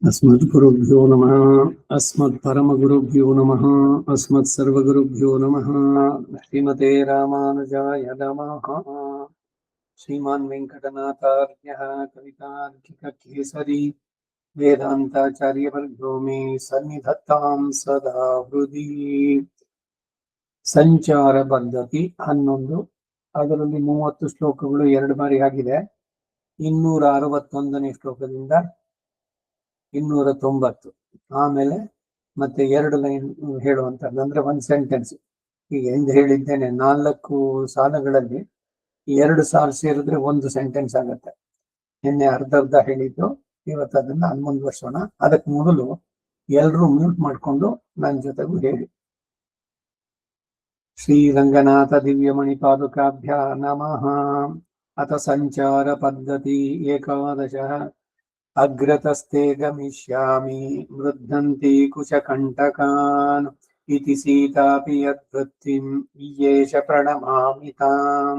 अस्मद्गुरुभ्यो नमः। अस्मत्परमगुरुभ्यो नमः। अस्मत्सर्वगुरुभ्यो नमः। श्रीमते रामानुजाय नमः। श्रीमान् वेङ्कटनाथार्यः कवितार्किककेसरी वेदान्ताचार्यवर्यो मे सन्निधत्तां सदा हृदि। ಸಂಚಾರ ಪದ್ಧತಿ 11. ಅದರಲ್ಲಿ 30 ಶ್ಲೋಕಗಳು 2 ಬಾರಿ ಆಗಿದೆ. 261ನೇ ಶ್ಲೋಕದಿಂದ 290. ಆಮೇಲೆ ಮತ್ತೆ 2 ಲೈನ್ ಹೇಳುವಂಥದ್ದು, ಅಂದ್ರೆ 1 ಸೆಂಟೆನ್ಸ್. ಈಗ ಎಂದು ಹೇಳಿದ್ದೇನೆ, 4 ಸಾಲುಗಳಲ್ಲಿ 2 ಸಾಲು ಸೇರಿದ್ರೆ 1 ಸೆಂಟೆನ್ಸ್ ಆಗುತ್ತೆ. ನಿನ್ನೆ ಅರ್ಧ ಹೇಳಿದ್ದು, ಇವತ್ತು ಅದನ್ನ ಮುಂದುವರ್ಸೋಣ. ಅದಕ್ಕೆ ಮೊದಲು ಎಲ್ಲರೂ ಮ್ಯೂಟ್ ಮಾಡಿಕೊಂಡು ನನ್ನ ಜೊತೆಗೂ ಹೇಳಿ. ಶ್ರೀರಂಗನಾಥ ದಿವ್ಯಮಣಿ ಪಾದುಕಾಭ್ಯ ನಮಃ. ಅಥ ಸಂಚಾರ ಪದ್ಧತಿ 11. ಅಗ್ರತಸ್ತೆ ಗಮಿಷ್ಯಾಮಿ ವೃದ್ಧಂತಿ ಕುಶಕಂಟಕಾನ್ ಇತಿ ಸೀತಾಪಿ ಯದ್ವೃತ್ತಿಂ ಇಯೇಷ ಪ್ರಣಮಾಮಿ ತಾಂ.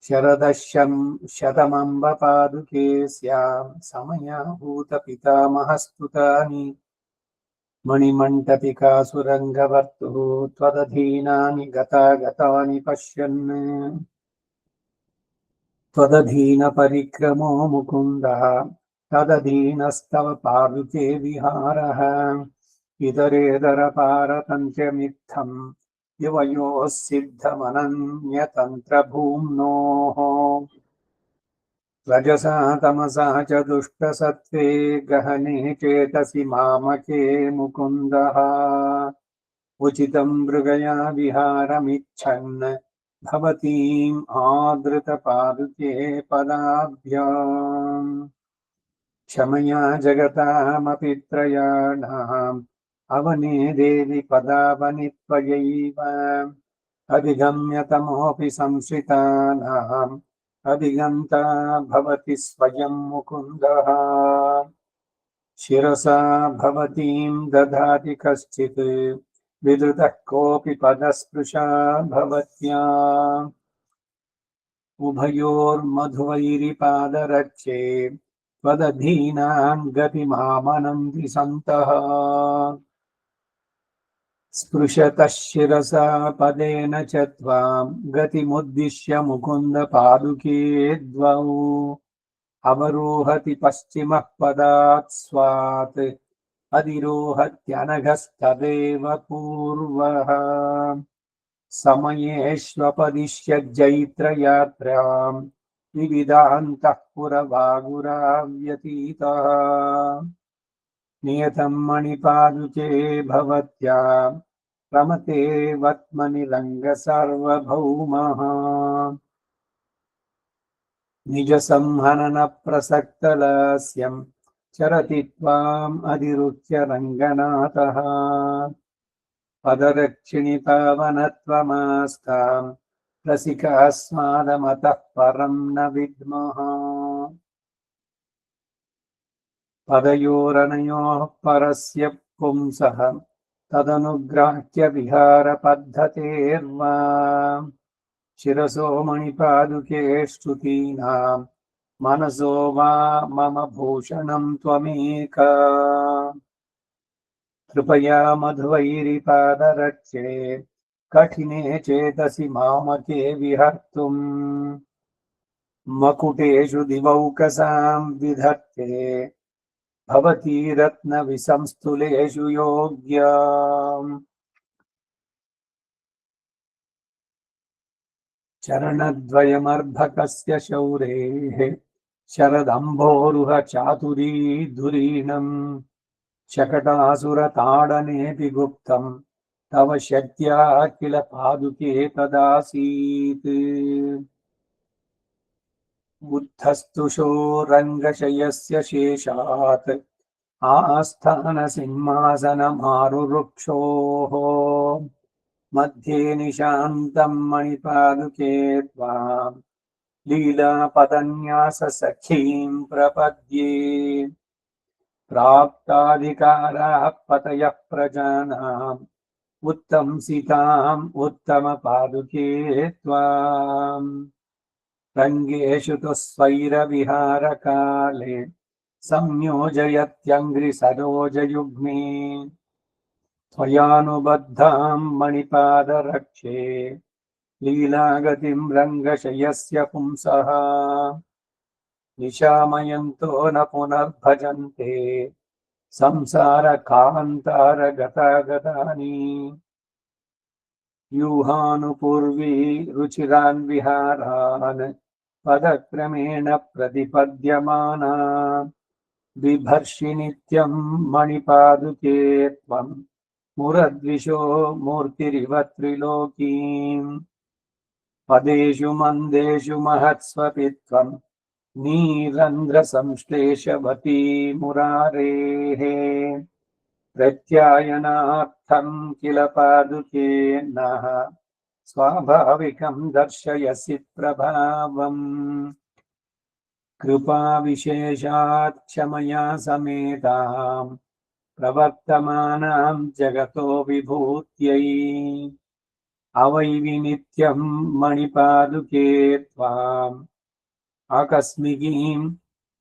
ಶರದಶಂ ಶತಮಂಬ ಪಾದುಕೆ ಸ್ಯಾಂ ಸಮಯಾಭೂತ ಪಿತಾಮಹಸ್ತುತಾನಿ ಮಣಿಮಂಟಪಿಕಾಸುರಂಗವರ್ತುಃ ತ್ವದಧೀನಾನಿ ಗತಾಗತಾನಿ ಪಶ್ಯನ್. ತ್ವದಧೀನ ಪರಿಕ್ರಮೋ ಮುಕುಂದಃ ತದಧೀನಸ್ತವ ಪಾದುಕೆ ವಿಹಾರಃ. ಇತರೇತರ ಪಾರತಂತ್ರ್ಯಮಿತ್ತಂ ಯುವಯೋಃ ಸಿದ್ಧಮನನ್ಯತಂತ್ರ ಭೂಮ್ನೋಃ. ರಜಸಾ ತಮಸಾ ಚ ದುಷ್ಟಸತ್ವೇ ಗಹನೆ ಚೇತಸಿ ಮಾಮಕೆ ಮುಕುಂದಃ. ಉಚಿತಂ ಮೃಗಯಾ ವಿಹಾರಮಿಚ್ಛನ್ ಭವತೀಂ ಆದೃತ ಪಾದುಕೆ ಪದಾಭ್ಯಾಂ. ಕ್ಷಮಯಾ ಜಗತಾಮಪಿ ತ್ರಯಾಣಾಂ ಅವನೇ ದೇವಿ ಪದಾವನಿ ತ್ವಯೈವ. ಅಧಿಗಮ್ಯ ತಮೋಪಿ ಸಂಶ್ರಿತಾನಾಂ ಅಧಿಗಂತಾ ಭವತಿ ಸ್ವಯಂ ಮುಕುಂದಃ. ಶಿರಸಾ ಭವತೀಂ ದಧಾತಿ ಕಶ್ಚಿತ್ ವಿಧೃತಃ ಕೋಪಿ ಪದಸ್ಪೃಶಾ ಭವತ್ಯಾ. ಉಭಯೋರ್ಮಧುವೈರಿಪಾದರಕ್ಷೆ ತ್ವದಧೀನಾಂ ಗತಿಮಾಮನಂತಿ ಸಂತಃ. ಸ್ಪೃಶತಃ ಶಿರಸಾ ಪದೇನ ಚ ತ್ವಾಂ ಗತಿಮುದ್ದಿಶ್ಯ ಮುಕುಂದ ಪಾದುಕೆ ದ್ವೌ. ಅವರೋಹತಿ ಪಶ್ಚಿಮಃ ಪದಾತ್ ಸ್ವಾತ್ ಅಧಿರೋಹತ್ಯನಘಸ್ತದೇವ ಪೂರ್ವಃ. ಸಮಯೇಷ್ವಪದಿಶ್ಯ ಜೈತ್ರಯಾತ್ರಾಂ ವಿವಿಧಾಂತಃ ಪುರವಾಗುರಾವ್ಯತೀತಃ. ನಿಯತಂ ಮಣಿಪಾದುಕೆ ಭವತ್ಯಾ ರಮತೆ ವತ್ಮನಿ ರಂಗ ಸಾರ್ವಭೌಮಃ. ನಿಜ ಸಂಹನನ ಪ್ರಸಕ್ತಲಾಸ್ಯಂ ಚರತಿ ತ್ವಾಂ ಅಧಿರುಚ್ಯ ರಂಗನಾಥಃ. ಪದರಕ್ಷಿಣಿ ಪಾವನತ್ವಮಾಸ್ತಾಂ ರಸಿಕಾಸ್ಮಾದಮತಃ ಪರಂ ನ ವಿದ್ಮಃ. ಪದಯೋರನಯೋಃ ಪರಸ್ಯ ಪುಂಸಃ ತದನುಗ್ರಾಹ್ಯ ವಿಹಾರ ಪದ್ಧತೇರ್ವಾ. ಶಿರಸೋ ಮಣಿಪಾದುಕೆ ಶ್ರುತೀನಾಂ ಮನಸೋ ವಾ ಮಮ ಭೂಷಣಂ ತ್ವಮೇಕ. ಕೃಪಯಾ ಮಧುವೈರಿಪಾದರಕ್ಷೆ ಕಠಿನೇ ಚೇತಸಿ ಮಾಮಕೆ ವಿಹರ್ತುಂ. ಮಕುಟೇಷು ದಿವೌಕಸಾಂ ವಿಧತ್ತೆ ಭವತಿ ರತ್ನ ವಿಸಂಸ್ತುಲೇಷು ಯೋಗ್ಯಾ. ಚರಣದ್ವಯಮರ್ಭಕಸ್ಯ ಶೌರೇಃ ಶರದಂಭೋರುಹ ಚಾತುರೀ ಧುರೀಣಂ. ಶಕಟಾಸುರತಾಡನೇಪಿ ಗುಪ್ತಂ ತವ ಶಕ್ತ್ಯಾ ಕಿಲ ಪಾದುಕೆ ತದಾಸೀತ್. ಬುದ್ಧಸ್ತುಷೋ ರಂಗಶಯಸ್ಯ ಶೇಷಾತ್ ಆಸ್ಥಾನ ಸಿಂಹಾಸನಮಾರುರುಕ್ಷೋಃ. ಮಧ್ಯೆ ನಿಶಾಂತಂ ಮಣಿಪಾದುಕೆ ತ್ವಾಂ ಲೀಲಾಪದನ್ಯಾಸ ಸಖೀಂ ಪ್ರಪದ್ಯೆ. ಪ್ರಾಪ್ತಾಧಿಕಾರಾಃ ಪತಯಃ ಪ್ರಜಾನಾಂ ಉತ್ತಂಸಿತಾಂ ಉತ್ತಮ ಪಾದುಕೆ ತ್ವಾಂ. ರಂಗೇಷು ತು ಸ್ವೈರ ವಿಹಾರ ಕಾಲೇ संयोजयत्यङ्घ्रिसरोजयुग्मे त्वयानुबद्धां मणिपादरक्षे लीलागतिं रङ्गशयस्य पुंसः निशामयन्तो न पुनर्भजन्ते संसारकान्तारगतागतानि व्यूहानुपूर्वी रुचिरान् विहारान् पदक्रमेण प्रतिपद्यमाना बिभर्षि नित्यं मणिपादुके त्वं मुरद्विषो मूर्तिरिव त्रिलोकीम् पदेषु मन्देषु महत्स्वपि त्वं नीरन्ध्रसंश्लेषवती मुरारेः प्रत्यायनार्थं किल पादुके नः स्वाभाविकं दर्शयसि प्रभावम् कृपाविशेषात् क्षमया समेतां प्रवर्तमानां जगतो विभूत्यै अवैवि नित्यं मणिपादुके त्वाम् आकस्मिकीं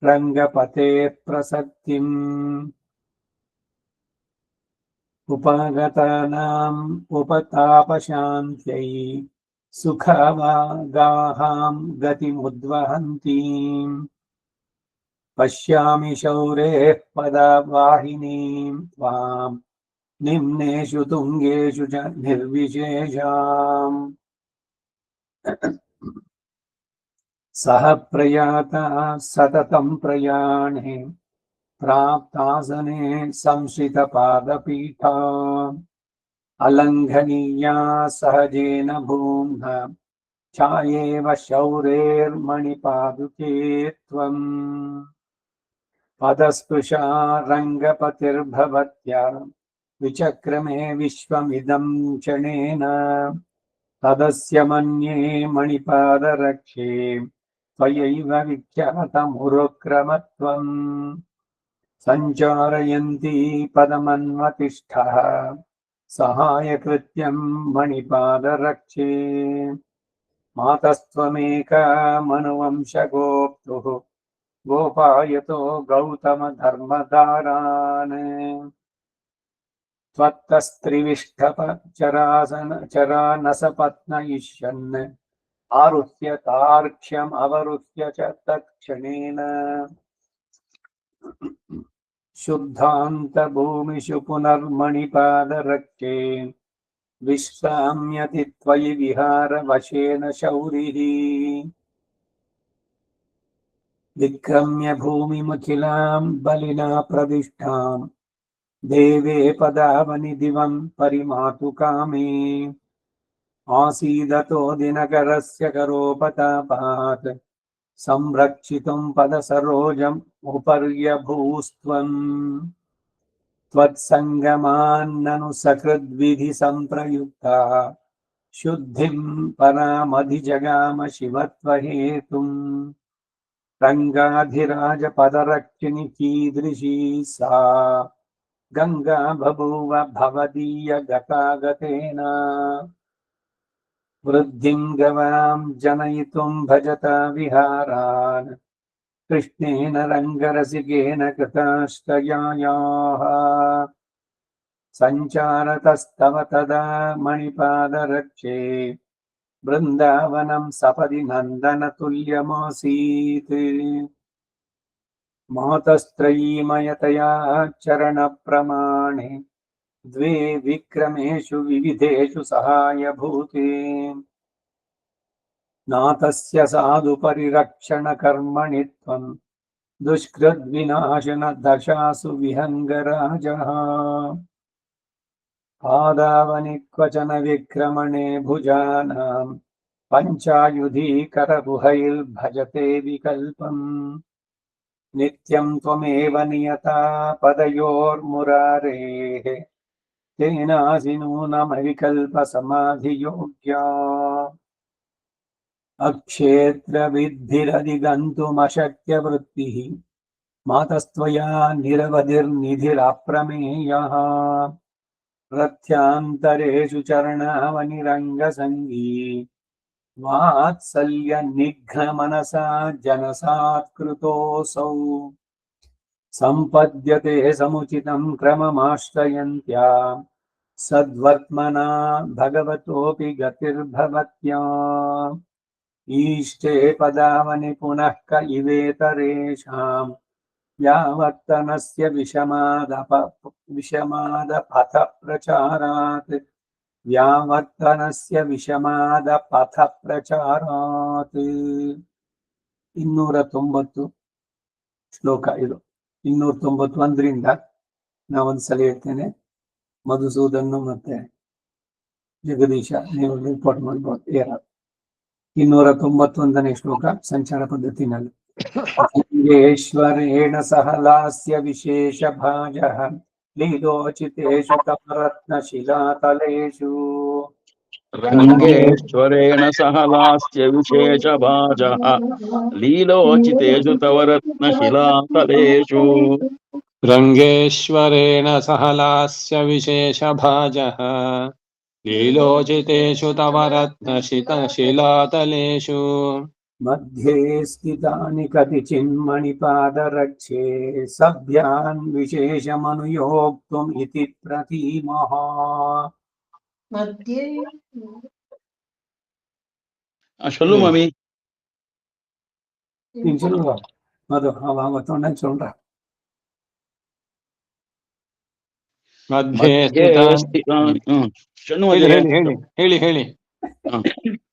रङ्गपते प्रसक्तिम् उपगतानाम् उपतापशान्त्यै सुखवागाहां गतिमुद्वहन्तीम् पश्यामि शौरेः पदवाहिनीं त्वां निम्नेषु तुङ्गेषु च निर्विशेषाम् सह प्रयाता सततं प्रयाणे प्राप्तासने संश्रितपादपीठा अलङ्घनीया सहजेन भूम्ना छायेव शौरेर्मणिपादुके त्वम् पदस्पृशा रङ्गपतिर्भवत्या विचक्रमे विश्वमिदं क्षणेन तदस्य मन्ये मणिपादरक्षे त्वयैव विख्यातमुरुक्रमत्वम् सञ्चारयन्ती पदमन्वतिष्ठः सहायकृत्यं मणिपादरक्षे मातस्त्वमेका मनुवंशगोप्तुः गोपायतो गौतमधर्मधारान् त्वत्तस्त्रिविष्टपचरानसपत्नयिष्यन् आरुह्य तार्क्ष्यम् अवरुह्य च तत्क्षणेन शुद्धान्तभूमिषु पुनर्मणिपादरक्षे विश्राम्यति त्वयि विहारवशेन शौरिः विक्रम्य भूमिमखिलां बलिना प्रविष्टां देवे पदावनि दिवं परिमातुकामे आसीदतो दिनकरस्य करोपतापात् संरक्षितुं पदसरोजम् उपर्यभूस्त्वम् त्वत्सङ्गमान्ननु सकृद्विधि सम्प्रयुक्ता शुद्धिं परामधिजगाम शिवत्वहेतुम् रङ्गाधिराजपदरक्षिणि कीदृशी सा गङ्गा बभूव भवदीयगतागतेन वृद्धिं गवां जनयितुं भजता विहारान् कृष्णेन रङ्गरसिकेन कृताश्रयायाः सञ्चारतस्तव तदा मणिपादरक्षे बृन्दावनं सपदि नन्दनतुल्यमासीत् मातस्त्रयीमयतया चरणप्रमाणे द्वे विक्रमेषु विविधेषु सहायभूते नाथस्य साधु परिरक्षणकर्मणि त्वं दुष्कृद्विनाशन दशासु विहङ्गराजः पादावनि क्वचन विक्रमणे भुजानां पञ्चायुधीकरगुहैर्भजते विकल्पम् नित्यं त्वमेव नियता पदयोर्मुरारेः तेनासि नूनमविकल्पसमाधियोग्या अक्षेत्रविद्भिरधिगन्तुमशक्यवृत्तिः मातस्त्वया निरवधिर्निधिरप्रमेयः रथ्यान्तरेषु चरणावनिरङ्गसङ्गी वात्सल्यनिघ्नमनसा जनसात्कृतोऽसौ सम्पद्यते समुचितं क्रममाश्रयन्त्या सद्वर्त्मना भगवतोऽपि गतिर्भवत्या ईष्टे पदावनि पुनः क इवेतरेषाम् यावत्तनस्य विषमादपथ प्रचारात् व्यावर्तनस्य विषमादपथ प्रचारात् 290 ಶ್ಲೋಕ ಇದು 291ರಿಂದ ನಾವೊಂದ್ಸಲ ಹೇಳ್ತೇನೆ. ಮಧುಸೂದನ್ ಮತ್ತೆ ಜಗದೀಶ ನೀವು ರಿಪೋರ್ಟ್ ಮಾಡ್ಬೋದು. 291ನೇ ಶ್ಲೋಕ ಸಂಚಾರ ಪದ್ಧತಿನಲ್ಲಿ. ಲಿಂಗೇಶ್ವರೇಣ ಸಹ ಲಾಸ್ಯ ವಿಶೇಷ ಭಾಜಃ ಲೀಲೋಚಿತೇಷು ತಮರತ್ನ ಶಿಲಾತಲೇಷು ರಂಗೇಶ್ವರೇಣ ಸಹ ಲಾಸ್ಯ ವಿಶೇಷ ಭಾಜಃ ಲೀಲೋಚಿತೇಷು ತವ ರತ್ನ ಶಿಲಾತಲೇಷು. ರಂಗೇಶ್ವರೇಣ ಸಹ ಲಾಸ್ಯ ವಿಶೇಷ ಭಾಜಃ ಲೀಲೋಚಿತೇಷು ತವ ರತ್ನ ಶಿಲಾತಲೇಷು. मध्ये स्थितानि कतिचिन्मणिपादरक्षे सभ्यान् विशेषमनुयोक्तुम् इति प्रतीमः. मध्ये சொல்லு மாமி. சொல்லுங்க மது அவங்க சொன்ன சொல்றேன். ಮಧ್ಯೆ ಹೇಳಿ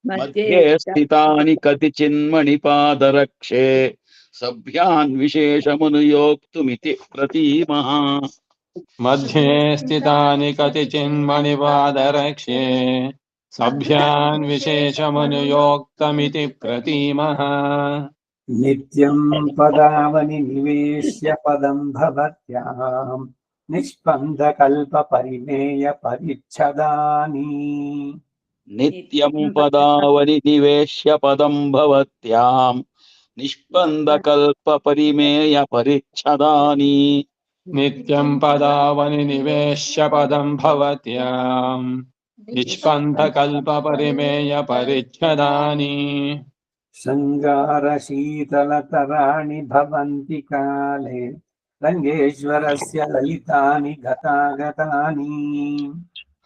ಮಧ್ಯೆ ಸ್ಥಿತಾನಿ ಕತಿಚಿನ್ಮಣಿಪಾದರಕ್ಷೆ ಸಭ್ಯಾನ್ ವಿಶೇಷಮನುಯೋಕ್ತುಮಿತಿ ಪ್ರತೀಮಃ. ಮಧ್ಯೆ ಸ್ಥಿತಾನಿ ಕತಿಚಿನ್ಮಣಿಪಾದರಕ್ಷೆ ಸಭ್ಯಾನ್ ವಿಶೇಷಮನುಯೋಕ್ತಮಿತಿ ಪ್ರತೀಮಃ. नित्यं पदावनि निवेश्य पदं भवत्याम् निष्पन्दकल्पपरिमेय परिच्छदानि. नित्यं पदावनि निवेश्य पदं भवत्याम् निष्पन्दकल्पपरिमेय परिच्छदानि. नित्यं पदावनि निवेश्य पदं भवत्याम् निष्पन्दकल्पपरिमेय परिच्छदानि. शृङ्गारशीतलतराणि भवन्ति काले रङ्गेश्वरस्य ललितानि गतागतानि.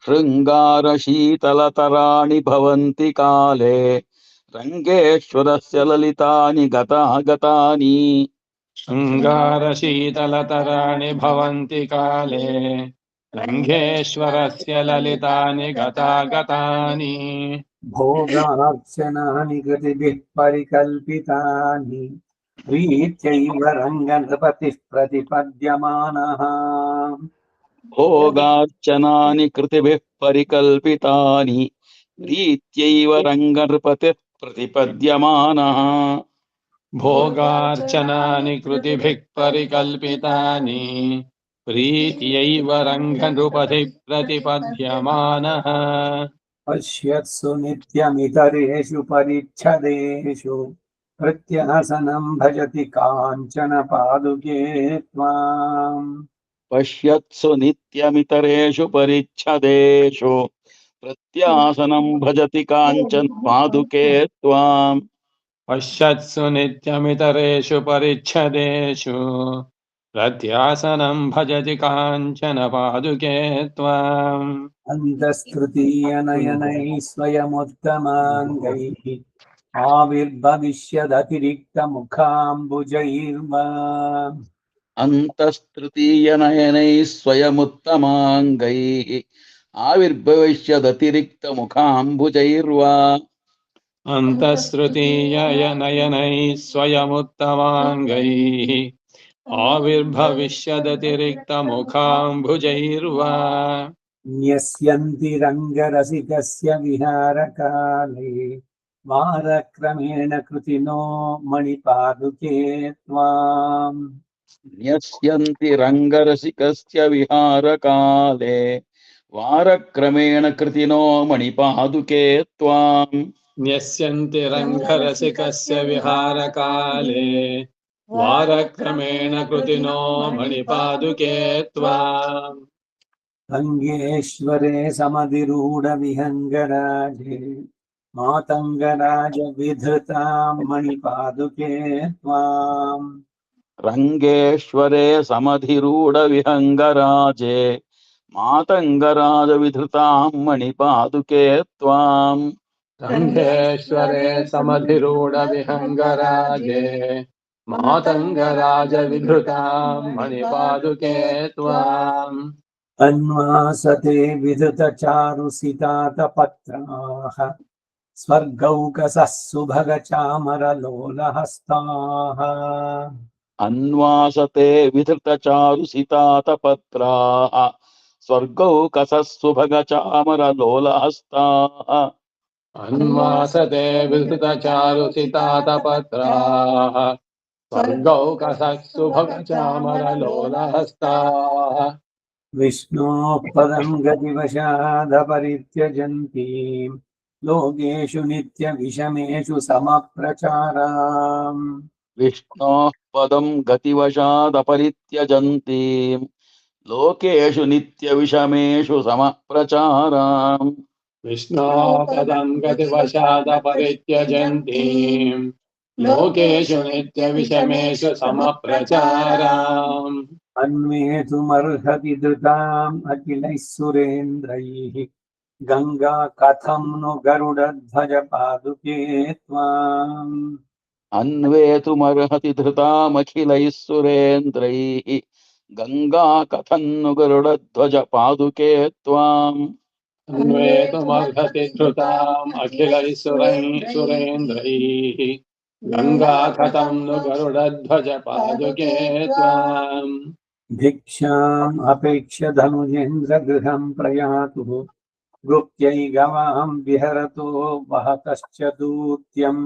शृङ्गारशीतलतराणि भवन्ति काले रङ्गेश्वरस्य ललितानि गतागतानि. शृङ्गारशीतलतराणि भवन्ति काले रङ्गेश्वरस्य ललितानि गतागतानि. भोगार्चनानि कृतिभिः परिकल्पितानि प्रीत्यैव रङ्गनृपतिः प्रतिपद्यमानः. भोगार्चनानि कृतिभिः परिकल्पितानि प्रीत्यैव रङ्गनृपतिः प्रतिपद्यमानः. भोगार्चनानि कृतिभिः परिकल्पितानि प्रीत्यैव रङ्गनृपतिः प्रतिपद्यमानः. पश्यत्सु नित्यमितरेषु परिच्छदेषु प्रत्यासनं भजति काञ्चन पादुके त्वाम्. पश्यत्सु नित्यमितरेषु परिच्छदेषु प्रत्यासनं भजति काञ्चन पादुके त्वाम्. पश्यत्सु नित्यमितरेषु परिच्छदेषु प्रत्यासनं भजति काञ्चन पादुके त्वाम्. अन्तस्तृतीयनयनैः स्वयमुत्तमाङ्गैः आविर्भविष्यदतिरिक्तमुखाम्बुजैर्वा. अन्तस्तृतीयनयनैः स्वयमुत्तमाङ्गैः आविर्भविष्यदतिरिक्तमुखाम्बुजैर्वा. अन्तस्तृतीयनयनैः स्वयमुत्तमाङ्गैः आविर्भविष्यदतिरिक्तमुखाम्बुजैर्वा. न्यस्यन्ति रङ्गरसिकस्य विहारकाले वारक्रमेण कृतिनो मणिपादुके त्वाम्. न्यस्यन्ति रङ्गरसिकस्य विहारकाले वारक्रमेण कृतिनो मणिपादुके त्वाम्. न्यस्यन्ति रङ्गरसिकस्य विहारकाले वारक्रमेण कृतिनो मणिपादुके त्वाम्. रङ्गेश्वरे समधिरूढविहङ्गराजे मातङ्गराज विधृतां मणिपादुके त्वाम्. ರಂಗೇಶ್ವರೇ ಸಮಧಿರೂಢ ವಿಹಂಗರಾಜೆ ಮಾತಂಗರಾಜ ವಿಧೃತಾಂ ಮಣಿಪಾದುಕೆ ತ್ವಾಂ ರಂಗೇಶ್ವರೇ ಸಮಧಿರೂಢ ವಿಹಂಗರಾಜೆ ಮಾತಂಗರಾಜ ವಿಧೃತಾಂ ಮಣಿಪಾದುಕೆ ತ್ವಾಂ ಅನ್ವಾಸತೆ ವಿಧೃತ ಚಾರು ಸಿತಾತ ಪತ್ರಾಃ ಸ್ವರ್ಗೌಕಸಃ ಸುಭಗ ಚಾಮರ ಲೋಲಹಸ್ತಾಃ ಅನ್ವಾಸತೆ ವಿಧೃತ ಚಾರು ಸಿತಾತ ಪತ್ರಾಃ ಸ್ವರ್ಗೌಕಸಃ ಸುಭಗ ಚಾಮರ ಲೋಲಹಸ್ತಾಃ ಅನ್ವಾಸತೆ ವಿಧೃತ ಚಾರು ಸಿತಾತ ಪತ್ರಾಃ ಸ್ವರ್ಗೌಕಸಃ ಸುಭಗ ಚಾಮರ ಲೋಲಹಸ್ತಾಃ ವಿಷ್ಣೋಃ ಪದಂ ಗತಿವಶಾದ ಪರಿತ್ಯಜಂತಿ ಲೋಕೇಶು ನಿತ್ಯ ವಿಷಮೇಶು ಸಮಪ್ರಚಾರಾಂ ವಿಷ್ಣೋಃ ಪದಂ ಗತಿವಶಾದಪರಿತ್ಯಜಂತೀಂ ಲೋಕೇಶು ನಿತ್ಯ ವಿಷಮೇಶು ಸಮಪ್ರಚಾರಾಂ ವಿಷ್ಣೋ ಪದಂ ಗತಿವಶಾದ ಪರಿತ್ಯಜಂತೀಂ ಲೋಕೇಶು ನಿತ್ಯ ವಿಷಮೇಶು ಸಮಪ್ರಚಾರಾಂ ಅನ್ವೇತುಮರ್ಹತಿ ಧೃತಾಂ ಅಖಿಲೈಃ ಸುರೇಂದ್ರೈಃ ಗಂಗಾ ಕಥಂ ನು ಗರುಡಧ್ವಜ ಪಾದುಕೆ ತ್ವಾಂ ಅನ್ವೇತುಮರ್ಹತಿ ಧೃತಾಮಖಿಲೈಃ ಸುರೇಂದ್ರೈಃ ಗಂಗಾ ಕಥನ್ನು ಗರುಡಧ್ವಜ ಪಾದುಕೆ ತ್ವಾಂ ಅನ್ವೇತುಮರ್ಹತಿ ಧೃತಾಂ ಅಖಿಲೈಃ ಸುರೇಂದ್ರೈಃ ಗಂಗಾ ಕಥಂ ನು ಗರುಡಧ್ವಜ ಪಾದುಕೆ ತ್ವಾಂ ಭಿಕ್ಷಾಂ ಅಪೇಕ್ಷ್ಯ ಧನುಜೇಂದ್ರ ಗೃಹಂ ಪ್ರಯಾತು ಗುಪ್ತ್ಯೈ ಗವಾಂ ವಿಹರತೋ ವಹತಶ್ಚ ದೂತ್ಯಂ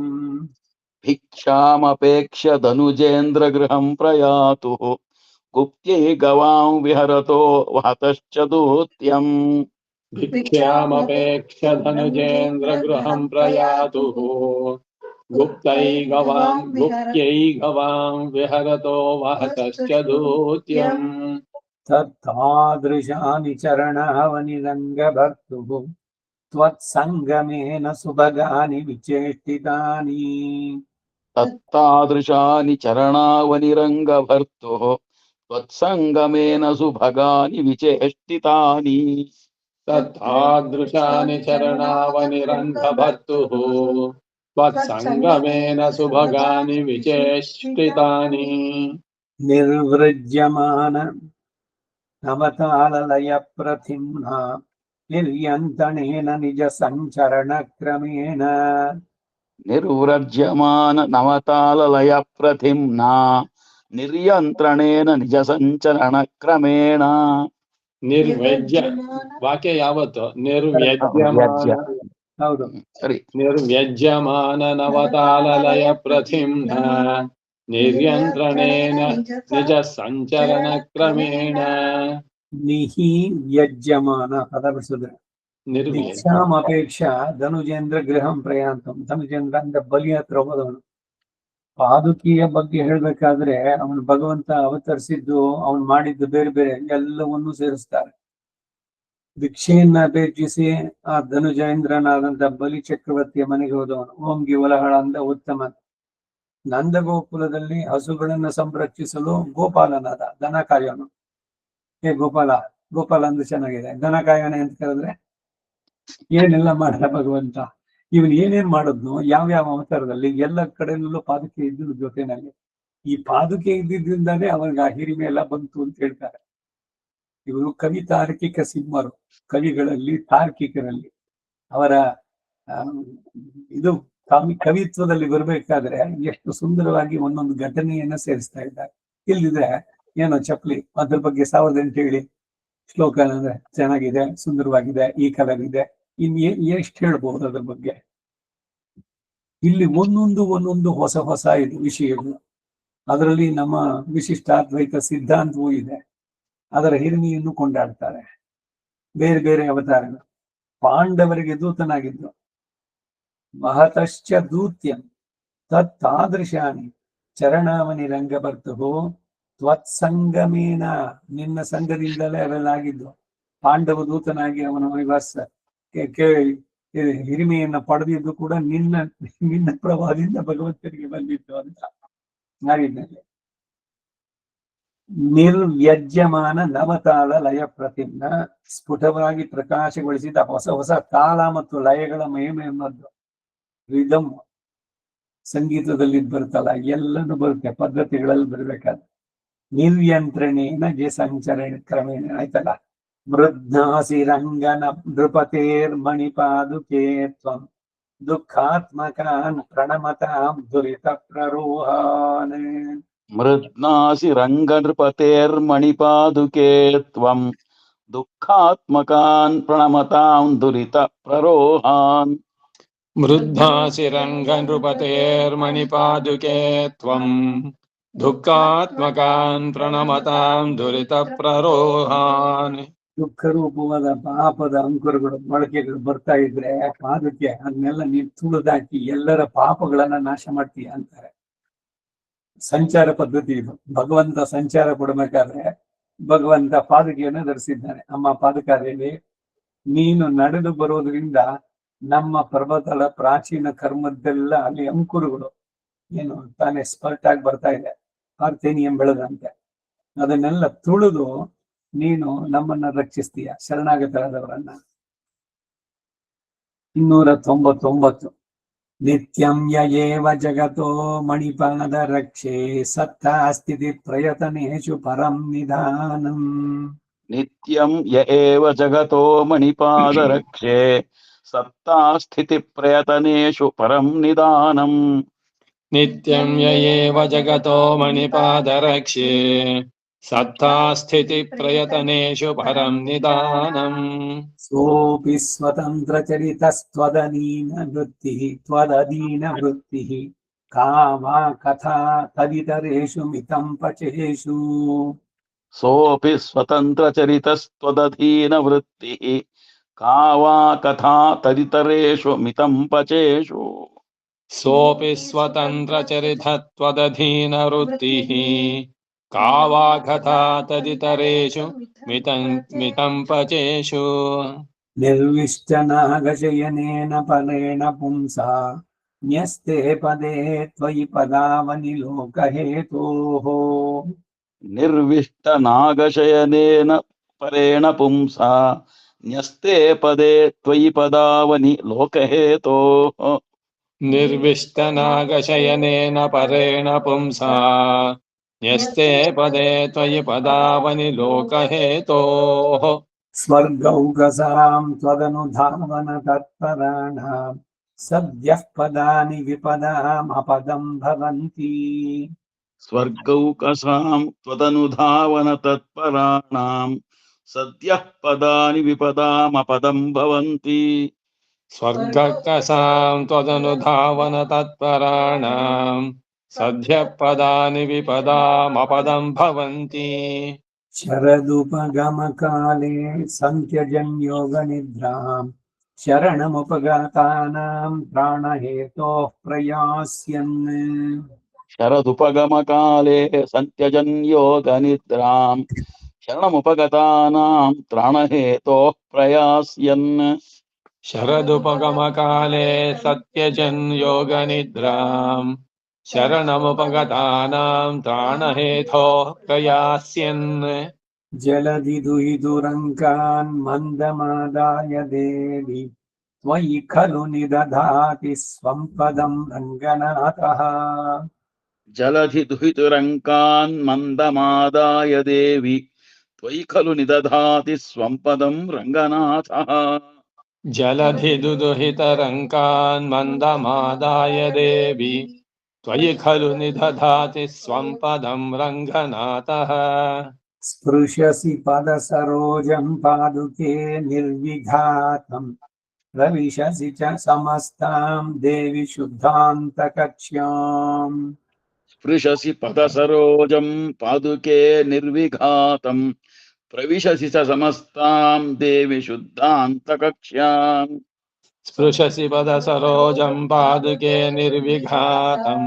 ಭಿಕ್ಷಾಮಪೇಕ್ಷ್ಯ ಧನುಜೇಂದ್ರ ಗೃಹಂ ಪ್ರಯಾತು ಗುಪ್ತ್ಯೈ ಗವಾಂ ವಿಹರತೋ ವಹತಶ್ಚ ದೂತ್ಯಂ ಭಿಕ್ಷಾಮಪೇಕ್ಷ್ಯ ಧನುಜೇಂದ್ರ ಗೃಹಂ ಪ್ರಯಾತುಃ ಗುಪ್ತೈ ಗವಾಂ ವಿಹರತೋ ವಹತಶ್ಚ ದೂತ್ಯಂ ತತ್ತಾದೃಶಾನಿ ಚರಣಾವನಿ ರಂಗಭರ್ತುಃ ತ್ವತ್ಸಂಗಮೇನ ಸುಭಗಾನಿ ವಿಚೇಷ್ಟಿತಾನಿ ತತ್ತಾದೃಶಾನಿ ಚರಣಾವನಿರಂಗಭರ್ತುಃ ತ್ವತ್ಸಂಗಮೇನ ಸುಭಗಾನಿ ವಿಚೇಷ್ಟಿತಾನಿ ತತ್ತಾದೃಶಾನಿ ಚರಣಾವನಿರಂಗಭರ್ತುಃ ತ್ವತ್ಸಂಗಮೇನ ಸುಭಗಾನಿ ವಿಚೇಷ್ಟಿತಾನಿ ನಿರ್ವೃಜ್ಯಮಾನ ನವತಾಲಲಯ ಪ್ರತಿಮ್ನಾ ನಿರ್ಯಂತಣೇನ ನಿಜ ಸಂಚರಣ ಕ್ರಮೇಣ ನಿರ್ವ್ರಜ್ಯಮಾನ ನವತಾಲಲಯ ಪ್ರತಿಮ್ನಾ ನಿರ್ಯಂತ್ರಣೇನ ನಿಜ ಸಂಚರಣ ಕ್ರಮೇಣ ನಿರ್ವ್ಯಜ್ಯ ವಾಕ್ಯ ಯಾವತ್ತು ಹೌದು ಸರಿ ನಿರ್ವ್ಯಜ್ಯಮಾನ ನವತಾಲಲಯ ಪ್ರತಿಮ್ನ ನಿರ್ಯಂತ್ರಣೇನ ನಿಜ ಸಂಚರಣ ಕ್ರಮೇಣ ನಿಹಿ ವ್ಯಜ್ಯಮಾನ ಪದ ಬಿಡಿಸಿದ್ರೆ ಭಿಕ್ಷಾಮಪೇಕ್ಷ ಧನುಜೇಂದ್ರ ಗೃಹಂ ಪ್ರಯಾಂತಂ ಧನುಜೇಂದ್ರ ಅಂದ್ರೆ ಬಲಿ ಹತ್ರ ಹೋದವನು ಪಾದುಕಿಯ ಬಗ್ಗೆ ಹೇಳ್ಬೇಕಾದ್ರೆ ಅವನು ಭಗವಂತ ಅವತರಿಸಿದ್ದು ಅವನು ಮಾಡಿದ್ದು ಬೇರೆ ಬೇರೆ ಎಲ್ಲವನ್ನೂ ಸೇರಿಸ್ತಾರೆ. ಭಿಕ್ಷೆಯನ್ನ ಅಪೇಕ್ಷಿಸಿ ಆ ಧನುಜೇಂದ್ರನಾದಂತ ಬಲಿ ಚಕ್ರವರ್ತಿಯ ಮನೆಗೆ ಹೋದವನು. ಓಂಗಿ ಒಲಹಳ ಅಂದ ಉತ್ತಮ. ನಂದಗೋಕುಲದಲ್ಲಿ ಹಸುಗಳನ್ನ ಸಂರಕ್ಷಿಸಲು ಗೋಪಾಲನಾದ, ದನ ಕಾಯೋನು. ಗೋಪಾಲ ಅಂದ್ರೆ ಚೆನ್ನಾಗಿದೆ. ದನ ಕಾಯೋಣ ಅಂತ ಕೇಳಿದ್ರೆ ಏನೆಲ್ಲ ಮಾಡಲ್ಲ ಭಗವಂತ. ಇವನ್ ಏನೇನ್ ಮಾಡಿದ್ನು, ಯಾವ್ಯಾವ ಅವತಾರದಲ್ಲಿ ಎಲ್ಲ ಕಡೆಯಲ್ಲೂ ಪಾದುಕೆ ಇದ್ದು ಜೊತೆನಲ್ಲಿ. ಈ ಪಾದುಕೆ ಇದ್ದಿದ್ರಿಂದಾನೇ ಅವನಿಗೆ ಆ ಹಿರಿಮೆ ಎಲ್ಲ ಬಂತು ಅಂತ ಹೇಳ್ತಾರೆ. ಇವರು ಕವಿ ತಾರ್ಕಿಕ ಸಿಂಹರು, ಕವಿಗಳಲ್ಲಿ ತಾರ್ಕಿಕರಲ್ಲಿ. ಅವರ ಇದು ಕವಿತ್ವದಲ್ಲಿ ಬರ್ಬೇಕಾದ್ರೆ ಎಷ್ಟು ಸುಂದರವಾಗಿ ಒಂದೊಂದು ಘಟನೆಯನ್ನ ಸೇರಿಸ್ತಾ ಇದ್ದಾರೆ. ಇಲ್ದಿದ್ರೆ ಏನೋ ಚಪ್ಲಿ, ಅದ್ರ ಬಗ್ಗೆ 1008 ಹೇಳಿ ಶ್ಲೋಕ ಅಂದ್ರೆ ಚೆನ್ನಾಗಿದೆ, ಸುಂದರವಾಗಿದೆ, ಈ ಕಲರ್ ಇದೆ, ಎಷ್ಟು ಹೇಳ್ಬಹುದು ಅದ್ರ ಬಗ್ಗೆ. ಇಲ್ಲಿ ಒಂದೊಂದು ಹೊಸ ಇದು ವಿಷಯಗಳು. ಅದರಲ್ಲಿ ನಮ್ಮ ವಿಶಿಷ್ಟಾದ್ವೈತ ಸಿದ್ಧಾಂತವೂ ಇದೆ. ಅದರ ಹಿರಿಮೆಯನ್ನು ಕೊಂಡಾಡ್ತಾರೆ. ಬೇರೆ ಬೇರೆ ಅವತಾರಗಳು. ಪಾಂಡವರಿಗೆ ದೂತನಾಗಿದ್ದು. ಮಹತಶ್ಚ ದೂತ್ಯಂ ತತ್ತಾದೃಶಾನಿ ಚರಣಾವನಿ ರಂಗಭರ್ತೋ ತ್ವತ್ಸಂಗಮೇನ, ನಿನ್ನ ಸಂಘದಿಂದಲೇ ಅವೆಲ್ಲಾಗಿದ್ದು. ಪಾಂಡವ ದೂತನಾಗಿ ಅವನ ನಿವಾಸ ಹಿರಿಮೆಯನ್ನ ಪಡೆದಿದ್ದು ಕೂಡ ನಿನ್ನ ಪ್ರಭಾವದಿಂದ ಭಗವಂತನಿಗೆ ಬಂದಿತ್ತು ಅಂತ ನಾರಿನಲ್ಲಿ. ನಿರ್ವ್ಯಜ್ಯಮಾನ ನವತಾಳ ಲಯ ಪ್ರತಿಮ್ನ ಸ್ಫುಟವಾಗಿ ಪ್ರಕಾಶಗೊಳಿಸಿದ ಹೊಸ ಹೊಸ ತಾಳ ಮತ್ತು ಲಯಗಳ ಮಹಿಮೆ ಅನ್ನೋದು ರಿದಮ್ ಸಂಗೀತದಲ್ಲಿ ಬರ್ತಲ್ಲ, ಎಲ್ಲನೂ ಬರುತ್ತೆ, ಪದ್ಧತಿಗಳಲ್ಲಿ ಬರಬೇಕಾದ್ರೆ. ನಿರ್ಯಂತ್ರಣೇನ ಜೆ ಸಂಚರಣ ಕ್ರಮೇಣ ಆಯ್ತಲ್ಲ. ಮೃದ್ನಾಸಿ ರಂಗನ ನೃಪತೇರ್ ಮಣಿಪಾದುಕೆ ತ್ವಂ ದುಃಖಾತ್ಮಕಾನ್ ಪ್ರಣಮತಾಂ ದುರಿತ ಪ್ರರೋಹಾನ್. ಮೃದ್ನಾಸಿ ರಂಗನೃಪತೇರ್ಮಣಿಪಾದುಕೆ ತ್ವಂ ದುಃಖಾತ್ಮಕಾನ್ ಪ್ರಣಮತಾಂ ದುರಿತ ಪ್ರರೋಹಾನ್. ಮೃದ್ಧಾಸಿ ರಂಗನೃಪತೇರ್ಮಣಿಪಾದುಕೆ ತ್ವಂ ದುಃಖಾತ್ಮಕಾನ್ ಪ್ರಣಮತಾಂ ದುರಿತ ಪ್ರರೋಹಾನ್. ದುಃಖ ರೂಪವಾದ ಪಾಪದ ಅಂಕುರಗಳು ಮೊಳಕೆಗಳು ಬರ್ತಾ ಇದ್ರೆ ಪಾದಕ್ಕೆ ಅದನ್ನೆಲ್ಲ ನೀನು ತುಳಿದಾಕಿ ಎಲ್ಲರ ಪಾಪಗಳನ್ನ ನಾಶ ಮಾಡ್ತೀಯ ಅಂತಾರೆ. ಸಂಚಾರ ಪದ್ಧತಿ ಇದು. ಭಗವಂತ ಸಂಚಾರ ಕೊಡ್ಬೇಕಾದ್ರೆ ಭಗವಂತ ಪಾದುಕೆಯನ್ನು ಧರಿಸಿದ್ದಾನೆ. ಅಮ್ಮ ಪಾದಕಾರ್ಯಲ್ಲಿ ನೀನು ನಡೆದು ಬರೋದ್ರಿಂದ ನಮ್ಮ ಪರ್ವತದ ಪ್ರಾಚೀನ ಕರ್ಮದ್ದೆಲ್ಲ ಅಲ್ಲಿ ಅಂಕುರಗಳು ಏನು ತಾನೇ ಸ್ಪರ್ಟ್ ಆಗಿ ಬರ್ತಾ ಇದೆ, ಪಾರ್ಥೇನಿಯಂ ಬೆಳೆದಂತೆ. ಅದನ್ನೆಲ್ಲ ತುಳಿದು ನೀನು ನಮ್ಮನ್ನ ರಕ್ಷಿಸ್ತೀಯ, ಶರಣಾಗತರಾದವರನ್ನ. 299 ನಿತ್ಯಂ ಯಯೇವ ಜಗತೋ ಮಣಿಪಾದ ರಕ್ಷೆ ಸತ್ತಾ ಸ್ಥಿತಿ ಪ್ರಯತನೇಷು ಪರಂ ನಿಧಾನಂ. ನಿತ್ಯಂ ಯ ಏವ ಜಗತೋ ಮಣಿಪಾದ ರಕ್ಷೆ ಸತ್ತಾ ಸ್ಥಿತಿ ಪ್ರಯತನೇಷು ಪರಂ ನಿಧಾನಂ. ನಿತ್ಯಂ ಯಯೇವ ಜಗತೋ ಮಣಿಪಾದ ರಕ್ಷೆ ಸತ್ತಾ ಸ್ಥಿತಿ ಪ್ರಯತನೇಷು ಪರಂ ನಿಧಾನಂ. ಸೋಪಿ ಸ್ವತಂತ್ರ ಚರಿತಸ್ತ್ವದಧೀನ ವೃತ್ತಿಃ ಕಾಮಾ ಕಥಾ ತದಿತರೇಷು ಮಿತಂ ಪಚೇಷು. ಸೋಪಿ ಸ್ವತಂತ್ರ ಚರಿತಸ್ತ್ವದಧೀನ ವೃತ್ತಿಃ ಕಾ ವಾ ಕಥಾ ತದಿತರೇಷು ಮಿತಂ ಪಚೇಷು. ಸೋಪಿ ಸ್ವತಂತ್ರ ಚರಿತತ್ವದಧೀನ ವೃತ್ತಿಃ ಕಾ ವಾ ಕಥಾ ತದಿತರೇಷು ಮಿತಂ ಪಚೇಷು. ನಿರ್ವಿಷ್ಟನಾಗಶಯನೇನ ಪರೇಣ ಪುಂಸಾ ನ್ಯಸ್ತೆ ಪದೇ ತ್ವಯಿ ಪದಾವನಿ ಲೋಕಹೇತೋಃ. ನಿರ್ವಿಷ್ಟ ನಾಗಶಯನೇನ ಪರೇಣ ಪುಂಸಾ ನ್ಯಸ್ತೆ ಪದೇ ತ್ವಯಿ ಪದಾವನಿ ಲೋಕಹೇತೋಃ. ನಿರ್ವಿಷ್ಟನಾಗಶಯನೇನ ಪರೇಣ ಪುಂಸಾ ನ್ಯಸ್ತೆ ಪದೇ ತ್ವಯಿ ಪದಾವನಿ ಲೋಕಹೇತೋಃ. ಸ್ವರ್ಗೌಕಸಾಂ ತ್ವದನುಧಾವನ ತತ್ಪರಾಣಾಂ ಸದ್ಯಃ ಪದಾನಿ ವಿಪದಾಂ ಅಪದಂ ಭವಂತಿ. ಸ್ವರ್ಗೌಕಸಾಂ ತ್ವದನುಧಾವನ ತತ್ಪರಾಣಾಂ ಸದ್ಯಃ ಪದಾನಿ ವಿಪದಾಮಪದಂ ಭವಂತಿ. ಸ್ವರ್ಗಕಸಾಂ ತ್ವದನುಧಾವನ ತತ್ಪರಾಣಾಂ ಸದ್ಯಃ ಪದಾನಿ ವಿಪದಾಮಪದಂ ಭವಂತಿ. ಶರದುಪಗಮಕಾಲೇ ಸಂತ್ಯಜನ್ಯೋಗ ನಿದ್ರಾಂ ಶರಣಮುಪಗತಾನಾಂ ಪ್ರಾಣಹೇತೋಃ ಪ್ರಯಾಸ್ಯನ್. ಶರದುಪಗಮ ಕಾಲೇ ಸಂತ್ಯಜನ್ ಯೋಗ ನಿದ್ರಾಂ ಶರಣಮುಪಗತಾನಾಂ ತ್ರಾಣಹೇತೋಃ ಪ್ರಯಾಸ್ಯನ್. ಶರದುಪಗಮ ಕಾಲೇ ಸತ್ಯಜನ್ ಯೋಗ ನಿದ್ರಾಂ ಶರಣಮುಪಗತಾನಾಂ ತ್ರಾಣಹೇತೋಃ ಪ್ರಯಾಸ್ಯನ್. ಜಲಧಿ ದುಹಿದುರಂಕಾನ್ ಮಂದಮಾದಾಯ ದೇವಿ ತ್ವಯಿ ಖಲು ನಿದಧಾತಿ ಸ್ವಂ ಪದಂ ರಂಗನಾಥಃ. ಜಲಧಿ ದುಹಿತುರಂಕಾನ್ ಮಂದಮಾದಾಯ ದೇವಿ ತ್ವಯಿ ಖಲು ನಿದಧಾತಿ ಸ್ವಂ ಪದಂ ರಂಗನಾಥಃ. ಜಲಧಿ ದುದುಹಿತರಂಕಾನ್ ಮಂದಮಾದಾಯ ದೇವಿ ತ್ವಯಿ ಖಲು ನಿದಧಾತಿ ಸ್ವಂ ಪದಂ ರಂಗನಾಥಃ. ಸ್ಪೃಶಸಿ ಪದ ಸರೋಜಂ ಪಾದುಕೆ ನಿರ್ವಿಘಾತಂ ಪ್ರವಿಶಸಿ ಚ ಸಮಸ್ತಾಂ ದೇವಿ ಶುದ್ಧಾಂತಕಕ್ಷ್ಯಾಂ. ಸ್ಪೃಶಸಿ ಪದ ಸರೋಜಂ ಪಾದುಕೆ ನಿರ್ವಿಘಾತಂ ಪ್ರವಿಶಸಿ ಚ ಸಮಸ್ತಾಂ ದೇವಿ ಶುದ್ಧಾಂತಕಕ್ಷ್ಯಾಂ. ಸ್ಪೃಶಸಿ ಪದ ಸರೋಜಂ ಪಾದುಕೆ ನಿರ್ವಿಘಾತಂ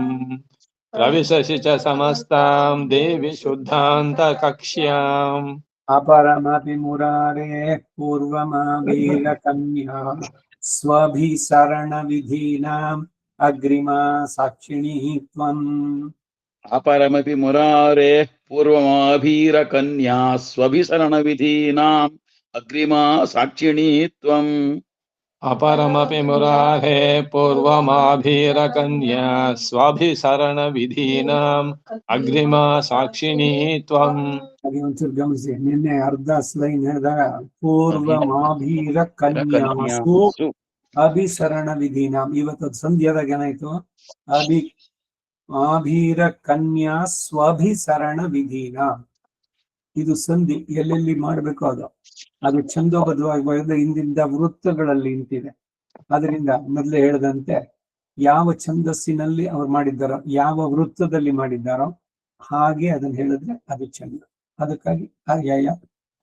ಪ್ರವಿಶಸಿ ಚ ಸಮಸ್ತಾಂ ದೇವಿ ಶುದ್ಧಾಂತಕಕ್ಷ್ಯಾಂ. ಅಪರಮಪಿ ಮುರಾರೇಃ ಪೂರ್ವಮಾವೇಲ ಕನ್ಯಾ ಸ್ವಭಿಸರಣ ವಿಧೀನಾಂ ಅಗ್ರಿಮಾ ಸಾಕ್ಷಿಣೀ ತ್ವಂ. अपरमपि मुरारेः पूर्वमाभीरकन्या स्वभिसरणविधीनाम् अग्रिमा साक्षिणी त्वम् अपरमपि मुरारे पूर्वमाभीरकन्या स्वाभिसरणविधीनाम् अग्रिमा साक्षिणी त्वम् ಹಾಗೆ ಒಂಚೂರು ಗಮನಿಸಿ, ನಿನ್ನೆ ಅರ್ಧ ಲೈನ್ ಹೇಳಿದಾಗ ಪೂರ್ವಮಾಭೀರ ಕನ್ಯಾಸು ಕನ್ಯಾಸು ಅಭಿಸರಣ ವಿಧಿನಾಂ, ಇವತ್ತು ಸಂಧ್ಯಾದಾಗ ಏನಾಯ್ತು? ಆಭೀರ ಕನ್ಯಾ ಸ್ವಭಿಸರಣ ವಿಧಿನಾಂ. ಇದು ಸಂಧಿ ಎಲ್ಲೆಲ್ಲಿ ಮಾಡ್ಬೇಕು ಅದು ಛಂದೋಬದ್ಧವಾಗಿ ಬರೆದ ಹಿಂದಿಂದ ವೃತ್ತಗಳಲ್ಲಿ ನಿಂತಿದೆ. ಅದರಿಂದ ಮೊದಲೇ ಹೇಳದಂತೆ ಯಾವ ಛಂದಸ್ಸಿನಲ್ಲಿ ಅವ್ರು ಮಾಡಿದ್ದಾರೋ, ಯಾವ ವೃತ್ತದಲ್ಲಿ ಮಾಡಿದ್ದಾರೋ ಹಾಗೆ ಅದನ್ನ ಹೇಳಿದ್ರೆ ಅದು ಚಂದ. ಅದಕ್ಕಾಗಿ ಆಯಾಯ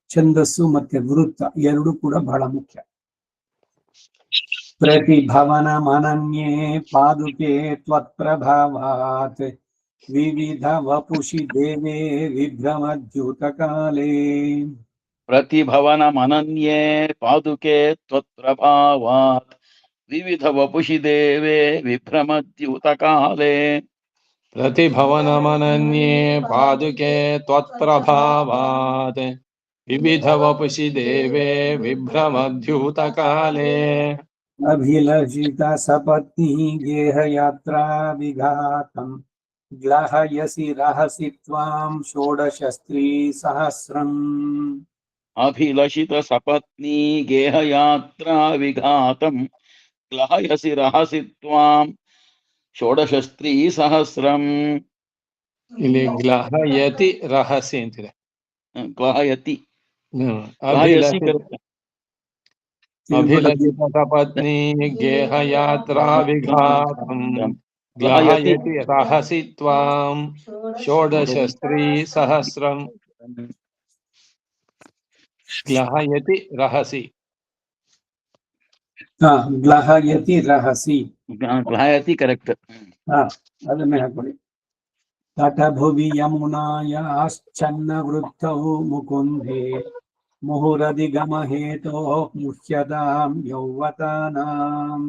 ಛಂದಸ್ಸು ಮತ್ತೆ ವೃತ್ತ ಎರಡೂ ಕೂಡ ಬಹಳ ಮುಖ್ಯ. ಪ್ರತಿಭವನ ಮನನ್ಯೇ ಪಾದುಕೆ ತ್ವತ್ಪ್ರಭಾವಾತ್ ವಿವಿಧ ವಪುಷಿ ದೇವೇ ವಿಭ್ರಮದ್ಯೂತ ಕಾಲೇ. प्रतिभवन मनन्ये पादुके त्वत्प्रभावात् विविध वपुषि देवे विभ्रमद्युतकाले. प्रतिभवनमनन्ये पादुके त्वत्प्रभावात् विविधवपुषि देवे विभ्रमद्यूतकाले. अभिलषित सपत्नी गेह यात्रा विघातम् ग्लहयसि रहसि त्वां षोडशस्त्री सहस्रम्. अभिलषित सपत्नी गेहयात्रा विघातम् ग्लहयसि रहसि त्वां षोडशस्त्री सहस्रम्. ಇಲ್ಲಿ ಗ್ಲಹಯತಿ ರಹಸಿ ಅಂತಿದೆ. ग्लहयति ಅಭಿಲಷಿತ ಸಪತ್ನಿ ಗೇಹಯಾತ್ರಾ ವಿಘಾತಂ ಗ್ಲಹಯತಿ ರಹಸಿ ತ್ವಾಂ ಷೋಡಶಸ್ತ್ರೀ ಸಹಸ್ರಂ. ಗ್ಲಹಯತಿ ರಹಸಿ, ಗ್ಲಹಯತಿ ರಹಸಿ, ग्लहयति करेक्ट. ಅದನ್ನೇ ಹಾಕೊಳ್ಳಿ. ತಟಭುವಿ ಯಮುನಾಯಾಶ್ಚನ್ನ ವೃತ್ತೌ ಮುಕುಂದೇ ಮುಹುರಧಿಗಮ ಹೇತೋ ಮುಹ್ಯತಾಂ ಯೌವತಾನಾಂ.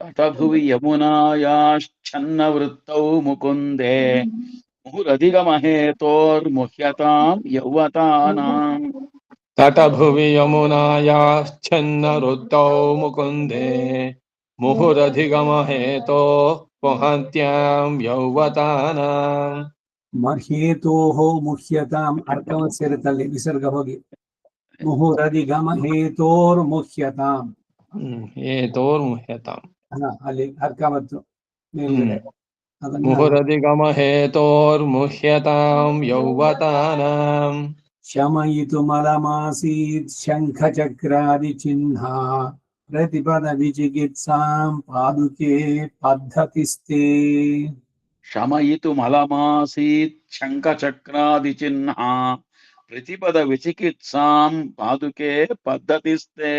तटभुवि यमुनायाश्छन्नवृत्तौ मुकुन्दे मुहुरधिगमहेतोर्मुह्यतां यौवतानाम्. ತಟಭುವಿ ಯಮುನಾಯಾಶ್ಚನ್ನ ವೃತ್ತೌ ಮುಕುಂದೇ ಮುಹುರಧಿಗಮ ಹೇತೋ ಮುಹತ್ಯಾಂ ಯೌವತಾನಾಂ. ಮಹೇತೋಹೋ ಮುಹ್ಯತಾಂ ಅರ್ಥವ ಸೇರುತ್ತಲ್ಲಿ ವಿಸರ್ಗ ಹೋಗಿ ಮುಹುರಧಿಗಮ ಹೇತೋರ್ ಮುಹ್ಯತಾಂ. ಹೇತೋರ್ ಮುಹ್ಯತಾಂ, ಅಲ್ಲಿ ಅರ್ಕಾವತ್ತು ಮೇಲ್ಗಡೆ ಅದನ್ನ ಮುಹುರಧಿಗಮ ಹೇತೋರ್ ಮುಹ್ಯತಾಂ ಯೌವತಾನಾಂ. ಶಮಯಿತು ಮಲಮಾಸೀತ್ ಶಂಖ ಚಕ್ರಾದಿ ಚಿಹ್ನ ಪ್ರತಿಪದ ವಿಚಿಕಿತ್ಸಾಂ ಪಾದುಕೆ ಪದ್ಧತಿಸ್ತೆ. शमयितुमलमासीत् शङ्खचक्रादिचिह्नः प्रतिपदविचिकित्सां पादुके पद्धतिस्ते.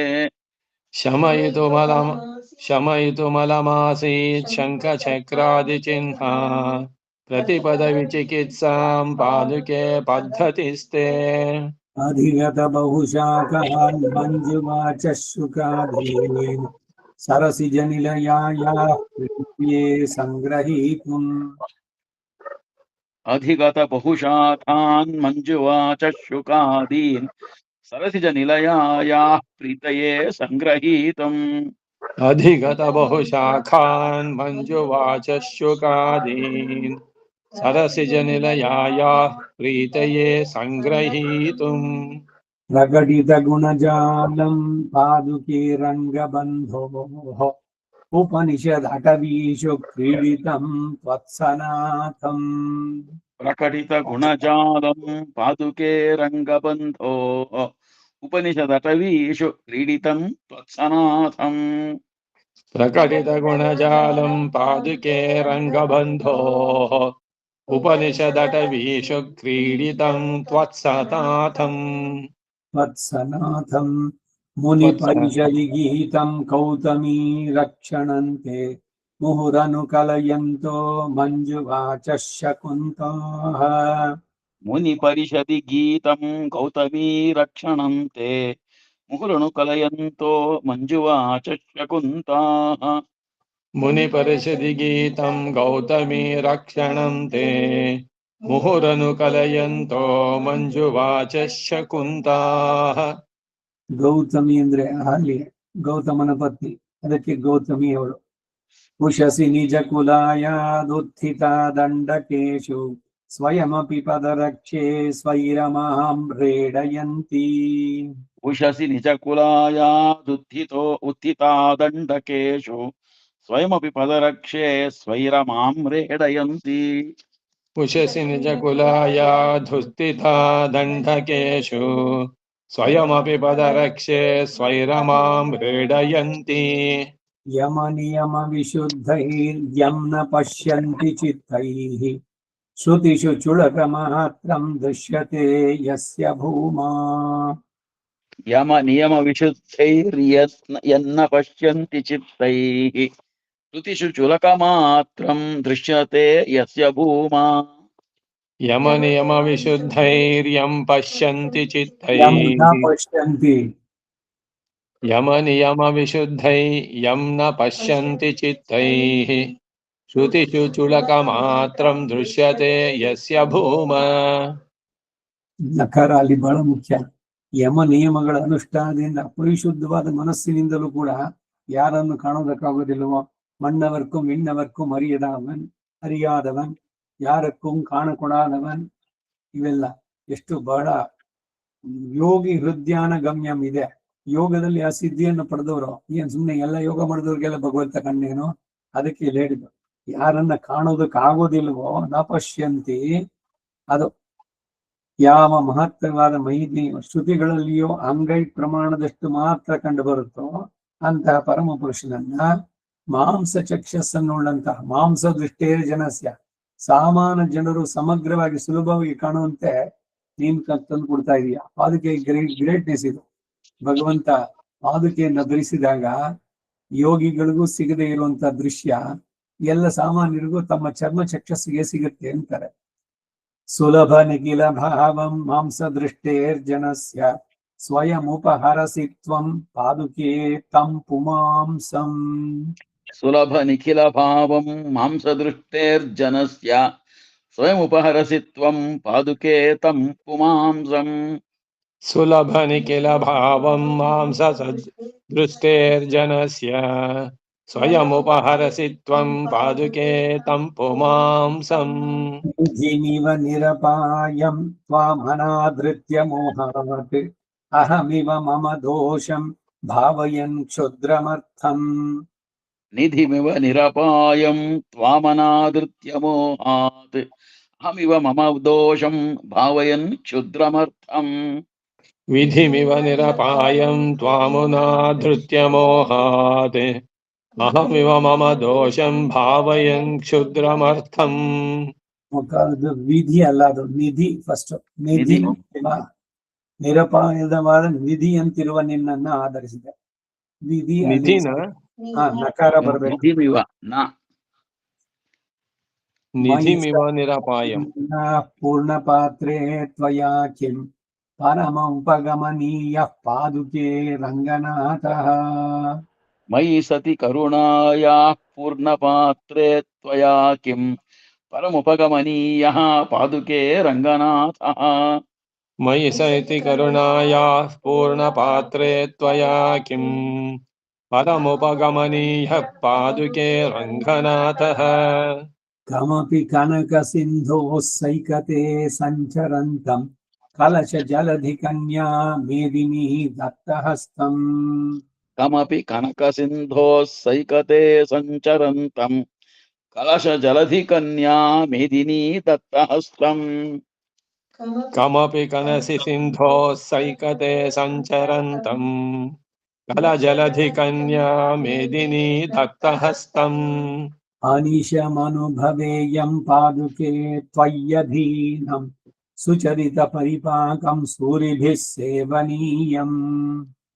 ಶಮಯಿತು ಮಲಮಾಸೀತ್ ಶಂಖಚಕ್ರಾದಿಚಿಹ್ನ ಪ್ರತಿಪದ ವಿಚಿಕಿತ್ಸಾಂ ಪಾದುಕೆ ಪದ್ಧತಿಸ್ತೆ. ಅಧಿಗತ ಬಹುಶಾಖಃ ಮಂಜುವಾಚ ಶುಕಾಧೀನ್ ಸರಸಿಜ ನಿಲಯಾಯಾಃ ಪ್ರಿಯೇ ಸಂಗ್ರಹೀತುಂ. अधिगत बहुशाखान् मञ्जुवाच शुकादीन् सरसिजनिलयायाः प्रीतये सङ्ग्रहीतम्. ಅಧಿಗತ ಬಹುಶಾಖಾನ್ ಮಂಜುವಾಚಶುಕಾದೀನ್ ಸರಸಿಜ ನಿಲಯಾಯಾಃ ಪ್ರೀತಯೇ ಸಂಗ್ರಹೀತುಂ. ಪ್ರಕಟಿತ ಗುಣಜಾಲಂ ಪಾದುಕೆ ರಂಗಬಂಧೋಃ ಉಪನಿಷದ್ ಅಟವೀಶು ಕ್ರೀಡಿತಂ ತ್ವತ್ಸನಾಥಂ. प्रकटितगुणजालं पादुके रङ्गबन्धोः उपनिषदटवीषु क्रीडितं त्वत्सनाथम्. ಪ್ರಕಟಿತ ಗುಣಜಾಲಂ ಪಾದುಕೆ ರಂಗಬಂಧೋಃ ಉಪನಿಷದಟವೀಷು ಕ್ರೀಡಿತಂ ತ್ವತ್ಸನಾಥಂ. ತ್ವತ್ಸನಾಥಂ ಮುನಿ ಪರಿಷದಿ ಗೀತಂ ಕೌತಮೀ ರಕ್ಷಣಂತೆ ಮುಹುರನುಕಲಯಂತೋ ಮಂಜುವಾಚ ಶಕುಂತಾಃ. मुनिपरिषदि गीतं गौतमी रक्षणन्ते मुहुरनुकलयन्तो मञ्जुवाच शकुन्ताः. मुनिपरिषदि गीतं गौतमी रक्षणं ते मुहुरनुकलयन्तो ಮಂಜುವಾಚ ಶಕುಂತಾಃ. ಗೌತಮಿ ಅಂದ್ರೆ ಅಲ್ಲಿ ಗೌತಮನ ಪತ್ನಿ, ಅದಕ್ಕೆ ಗೌತಮಿ ಅವಳು. ಉಷಸಿ ನಿಜ ಕುಲಾಯಾದುತ್ಥಿತ ದಂಡಕೇಶು ಸ್ವಯಮಪಿ ಪದರಕ್ಷೆ ಸ್ವೈರಮಾಂ ರೇಡಯಂತಿ. ಉಷಸಿ ನಿಜಕುಲಾಯಾದುತ್ಥಿತೋ ಉತ್ಥಿತಾ ದಂಡಕೇಶು ಸ್ವಯಮಪಿ ಪದರಕ್ಷೆ ಸ್ವೈರಮಾಂ ರೇಡಯಂತಿ. ಉಷಸಿ ನಿಜಕುಲಾಯಾಧುಸ್ಥಿತಾ ದಂಡಕೇಶು ಸ್ವಯಮಪಿ ಪದರಕ್ಷೆ ಸ್ವೈರಮಾಂ ರೇಡಯಂತಿ. ಯಮ ನಿಯಮ ವಿಶುದ್ಧೈರ್ಯಂ ನ ಪಶ್ಯಂತಿ ಚಿತ್ತೈಃ ಶ್ರುತಿಷು ಚುಳಕ ಮಾತ್ರಂ ದೃಶ್ಯತೆ ಯಸ್ಯ ಭೂಮಾ. ಯಮ ನಿಯಮ ವಿಶುದ್ಧೈರ್ಯನ್ನ ಪಶ್ಯಂತಿ ಚಿತ್ತೈಃ ಶ್ರುತಿಷು ಚುಲಕ ಮಾತ್ರಂ ದೃಶ್ಯತೆ ಯಸ್ಯ ಭೂಮಾ. ಯಮ ನಿಯಮ ವಿಶುದ್ಧೈರ್ಯಂ ಪಶ್ಯಂತಿ ಯಂ ನ ಚಿತ್ತೈಃ. ಪಶ್ಯಂತಿ ಯಮ ನಿಯಮ ವಿಶುದ್ಧೈ ಯಂ ನ ಪಶ್ಯಂತಿ ಚಿತ್ತೈಃ ಶ್ರುತಿಷು ಚುಳಕ ಮಾತ್ರಂ ದೃಶ್ಯತೆ ಯಸ್ಯ ಭೂಮ. ನಕಾರ ಅಲ್ಲಿ ಬಹಳ ಮುಖ್ಯ. ಯಮ ನಿಯಮಗಳ ಅನುಷ್ಠಾನದಿಂದ ಪರಿಶುದ್ಧವಾದ ಮನಸ್ಸಿನಿಂದಲೂ ಕೂಡ ಯಾರನ್ನು ಕಾಣೋದಕ್ಕಾಗೋದಿಲ್ವೋ, ಮಣ್ಣವರ್ಕುಂ ವಿಣ್ಣವರ್ಕುಂ ಅರಿಯಾದವನ್ ಯಾರಕ್ಕೂ ಕಾಣಕೊಡಾದವನ್, ಇವೆಲ್ಲ ಎಷ್ಟು ಬಹಳ ಯೋಗಿ ಹೃದಯಾನ ಗಮ್ಯಂ ಇದೆ. ಯೋಗದಲ್ಲಿ ಆ ಸಿದ್ಧಿಯನ್ನು ಪಡೆದವರು ಏನ್ ಸುಮ್ಮನೆ ಎಲ್ಲ ಯೋಗ ಮಾಡಿದವ್ರಿಗೆಲ್ಲ ಭಗವಂತ ಕಣ್ಣೇನು? ಅದಕ್ಕೆ ಇಲ್ಲಿ ಹೇಳಿದ್ರು, ಯಾರನ್ನ ಕಾಣೋದಕ್ಕಾಗೋದಿಲ್ವೋ ನ ಪಶ್ಯಂತಿ, ಅದು ಯಾವ ಮಹತ್ತರವಾದ ಮಹಿತಿ ಶ್ರುತಿಗಳಲ್ಲಿಯೋ ಅಂಗೈ ಪ್ರಮಾಣದಷ್ಟು ಮಾತ್ರ ಕಂಡು ಬರುತ್ತೋ ಅಂತಹ ಪರಮ ಪುರುಷನನ್ನ ಮಾಂಸ ಚಕ್ಷಸ್ಸನ್ನುಳ್ಳಂತಹ ಮಾಂಸ ದೃಷ್ಟೇ ಜನಸ್ಯ, ಸಾಮಾನ್ಯ ಜನರು ಸಮಗ್ರವಾಗಿ ಸುಲಭವಾಗಿ ಕಾಣುವಂತೆ ನೀನ್ ತಂದು ಕೊಡ್ತಾ ಇದೀಯ. ಪಾದುಕೆ ಗ್ರೇಟ್ನೆಸ್ ಇದು. ಭಗವಂತ ಪಾದುಕೆಯನ್ನ ಧರಿಸಿದಾಗ ಯೋಗಿಗಳಿಗೂ ಸಿಗದೆ ಇರುವಂತ ದೃಶ್ಯ ಎಲ್ಲ ಸಾಮಾನ್ಯರಿಗೂ ತಮ್ಮ ಚರ್ಮ ಚಕ್ಷಸ್ಸಿಗೆ ಸಿಗುತ್ತೆ ಅಂತಾರೆ. ಸುಲಭ ನಿಖಿಲ ಭಾವಂ ಮಾಂಸ ದೃಷ್ಟೇರ್ಜನಸ್ಯ ಸ್ವಯಮುಪಹರಸಿತ್ವಂ ಪಾದುಕೆ ತಂ ಪುಮಾಂಸಂ. ಸುಲಭ ನಿಖಿಲ ಭಾವಂ ಮಾಂಸ ದೃಷ್ಟೇರ್ಜನಸ್ಯ ಸ್ವಯಮುಪಹರಸಿ ತ್ವಂ ಪಾದುಕೆ ತಂ ಪುಮಾಂಸಂ. ಸುಲಭ ನಿಖಿಲ ಭಾವಂ ಮಾಂಸ ದೃಷ್ಟೇರ್ಜನಸ್ಯ ಸ್ವಯಮುಪಹರಸಿ ತ್ವಂ ಪಾದುಕೆ ತಂ ಪುಮಾಂಸಂ. ನಿಧಿಮಿವ ನಿರಪಾಯಂ ತ್ವಾಮನಾದೃತ್ಯ ಮೋಹಾತ್ ಅಹಮಿವ ಮಮ ದೋಷಂ ಭಾವಯನ್ ಕ್ಷುದ್ರಮರ್ಥಂ. ನಿಧಿಮಿವ ನಿರಪಾಯಂ ತ್ವಾಮನಾದೃತ್ಯ ಮೋಹಾತ್ ಅಹಮಿವ ಮಮ ದೋಷಂ ಭಾವಯನ್ ಕ್ಷುದ್ರಮರ್ಥಂ. ವಿಧಿಮಿವ ನಿರಪಾಯಂ ತ್ವಾಮುನಾಧೃತ್ಯ ಮೋಹಾತ್ ಅಹಮಿವ ಮಮ ದೋಷಂ ಭಾವಯನ್ ಕ್ಷುದ್ರಮರ್ಥಂ. ಅದು ವಿಧಿ ಅಲ್ಲ, ಅದು ನಿಧಿ. ಫಸ್ಟ್ ನಿಧಿ ನಿರಪಾಯದವಾದ ನಿಧಿ ಅಂತಿರುವ ನಿನ್ನನ್ನ ಆಧರಿಸಿದೆ. ವಿಧಿ ನಿಧಿನ ನಕಾರ ಬರಬೇಕು. ನಿಧಿಮಿವ ನ ನಿಧಿಮಿವ ನಿರಪಾಯಂ. ಪೂರ್ಣ ಪಾತ್ರೆ ತ್ವಯಾ ಕಿಂ ಪರಮ ಉಪಗಮನೀಯ ಪಾದುಕೆ ರಂಗನಾಥಃ. ಮಯಿ ಸತಿ ಕರುಣಾಯಾ ಪೂರ್ಣಪಾತ್ರೆ ತ್ವಯಾ ಕಿಂ ಪರಮುಪಗಮನೀಯಃ ಪಾದುಕೆ ರಂಗನಾಥಃ. ಮಯಿ ಸತಿ ಕರುಣಾಯಾ ಪೂರ್ಣಪಾತ್ರೆ ತ್ವಯಾ ಕಿಂ ಪರಮುಪಗಮನೀಯ ಪಾದುಕೆ ರಂಗನಾಥಃ. ಕಮಪಿ ಕನಕ ಸಿಂಧೋ ಸೈಕತೆ ಸಂಚರಂತಂ ಕಲಶ ಜಲಧಿ ಕನ್ಯಾ ಮೇದಿನಿ ದತ್ತಹಸ್ತಂ. ಕಮಪಿ ಕನಕ ಸಿಂಧೋ ಸೈಕತೆ ಸಂಚರಂತಂ ಕಲಶ ಜಲಧಿ ಕನ್ಯಾ ಮೇದಿನಿ ದತ್ತಹಸ್ತಂ. ಕಮಪಿ ಕನಸಿ ಸಿಂಧೋ ಸೈಕತೆ ಸಂಚರಂತಂ ಕಲಜಲಧಿ ಕನ್ಯಾ ಮೇದಿನಿ ದತ್ತಹಸ್ತಂ. ಅನಿಶಮನುಭವೇಯಂ ಪಾದುಕೆ ತ್ವಯ್ಯಧೀನಂ ಸುಚರಿತ ಪರಿಪಾಕಂ ಸೂರಿಭಿಃ ಸೇವನೀಯಂ.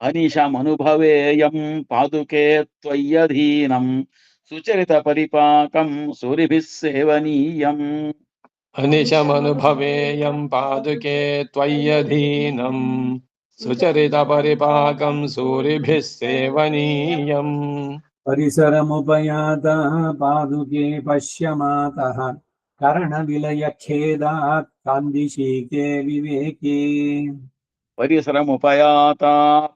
ಅನಿಶಮನುಭವೇಯಂ ಪಾದುಕೆ ತ್ವಯ್ಯಧೀನಂ ಸುಚರಿತ ಪರಿಪಾಕಂ ಸೂರಿಭಿಃ ಸೇವನೀಯಂ. ಅನಿಶಮನುಭವೇಯಂ ಪಾದುಕೆ ತ್ವಯ್ಯಧೀನಂ ಸುಚರಿತ ಪರಿಪಾಕಂ ಸೂರಿಭಿಃ ಸೇವನೀಯಂ. ಪರಿಸರಮುಪಯಾತಃ ಪಾದುಕೆ ಪಶ್ಯಮಾತಃ ಕರ್ಣವಿಲಯ ಖೇದಾತ್ ಕಾಂದಿಶೀಕೆ ವಿವೇಕೆ. ಪರಿಸರಮುಪಯಾತ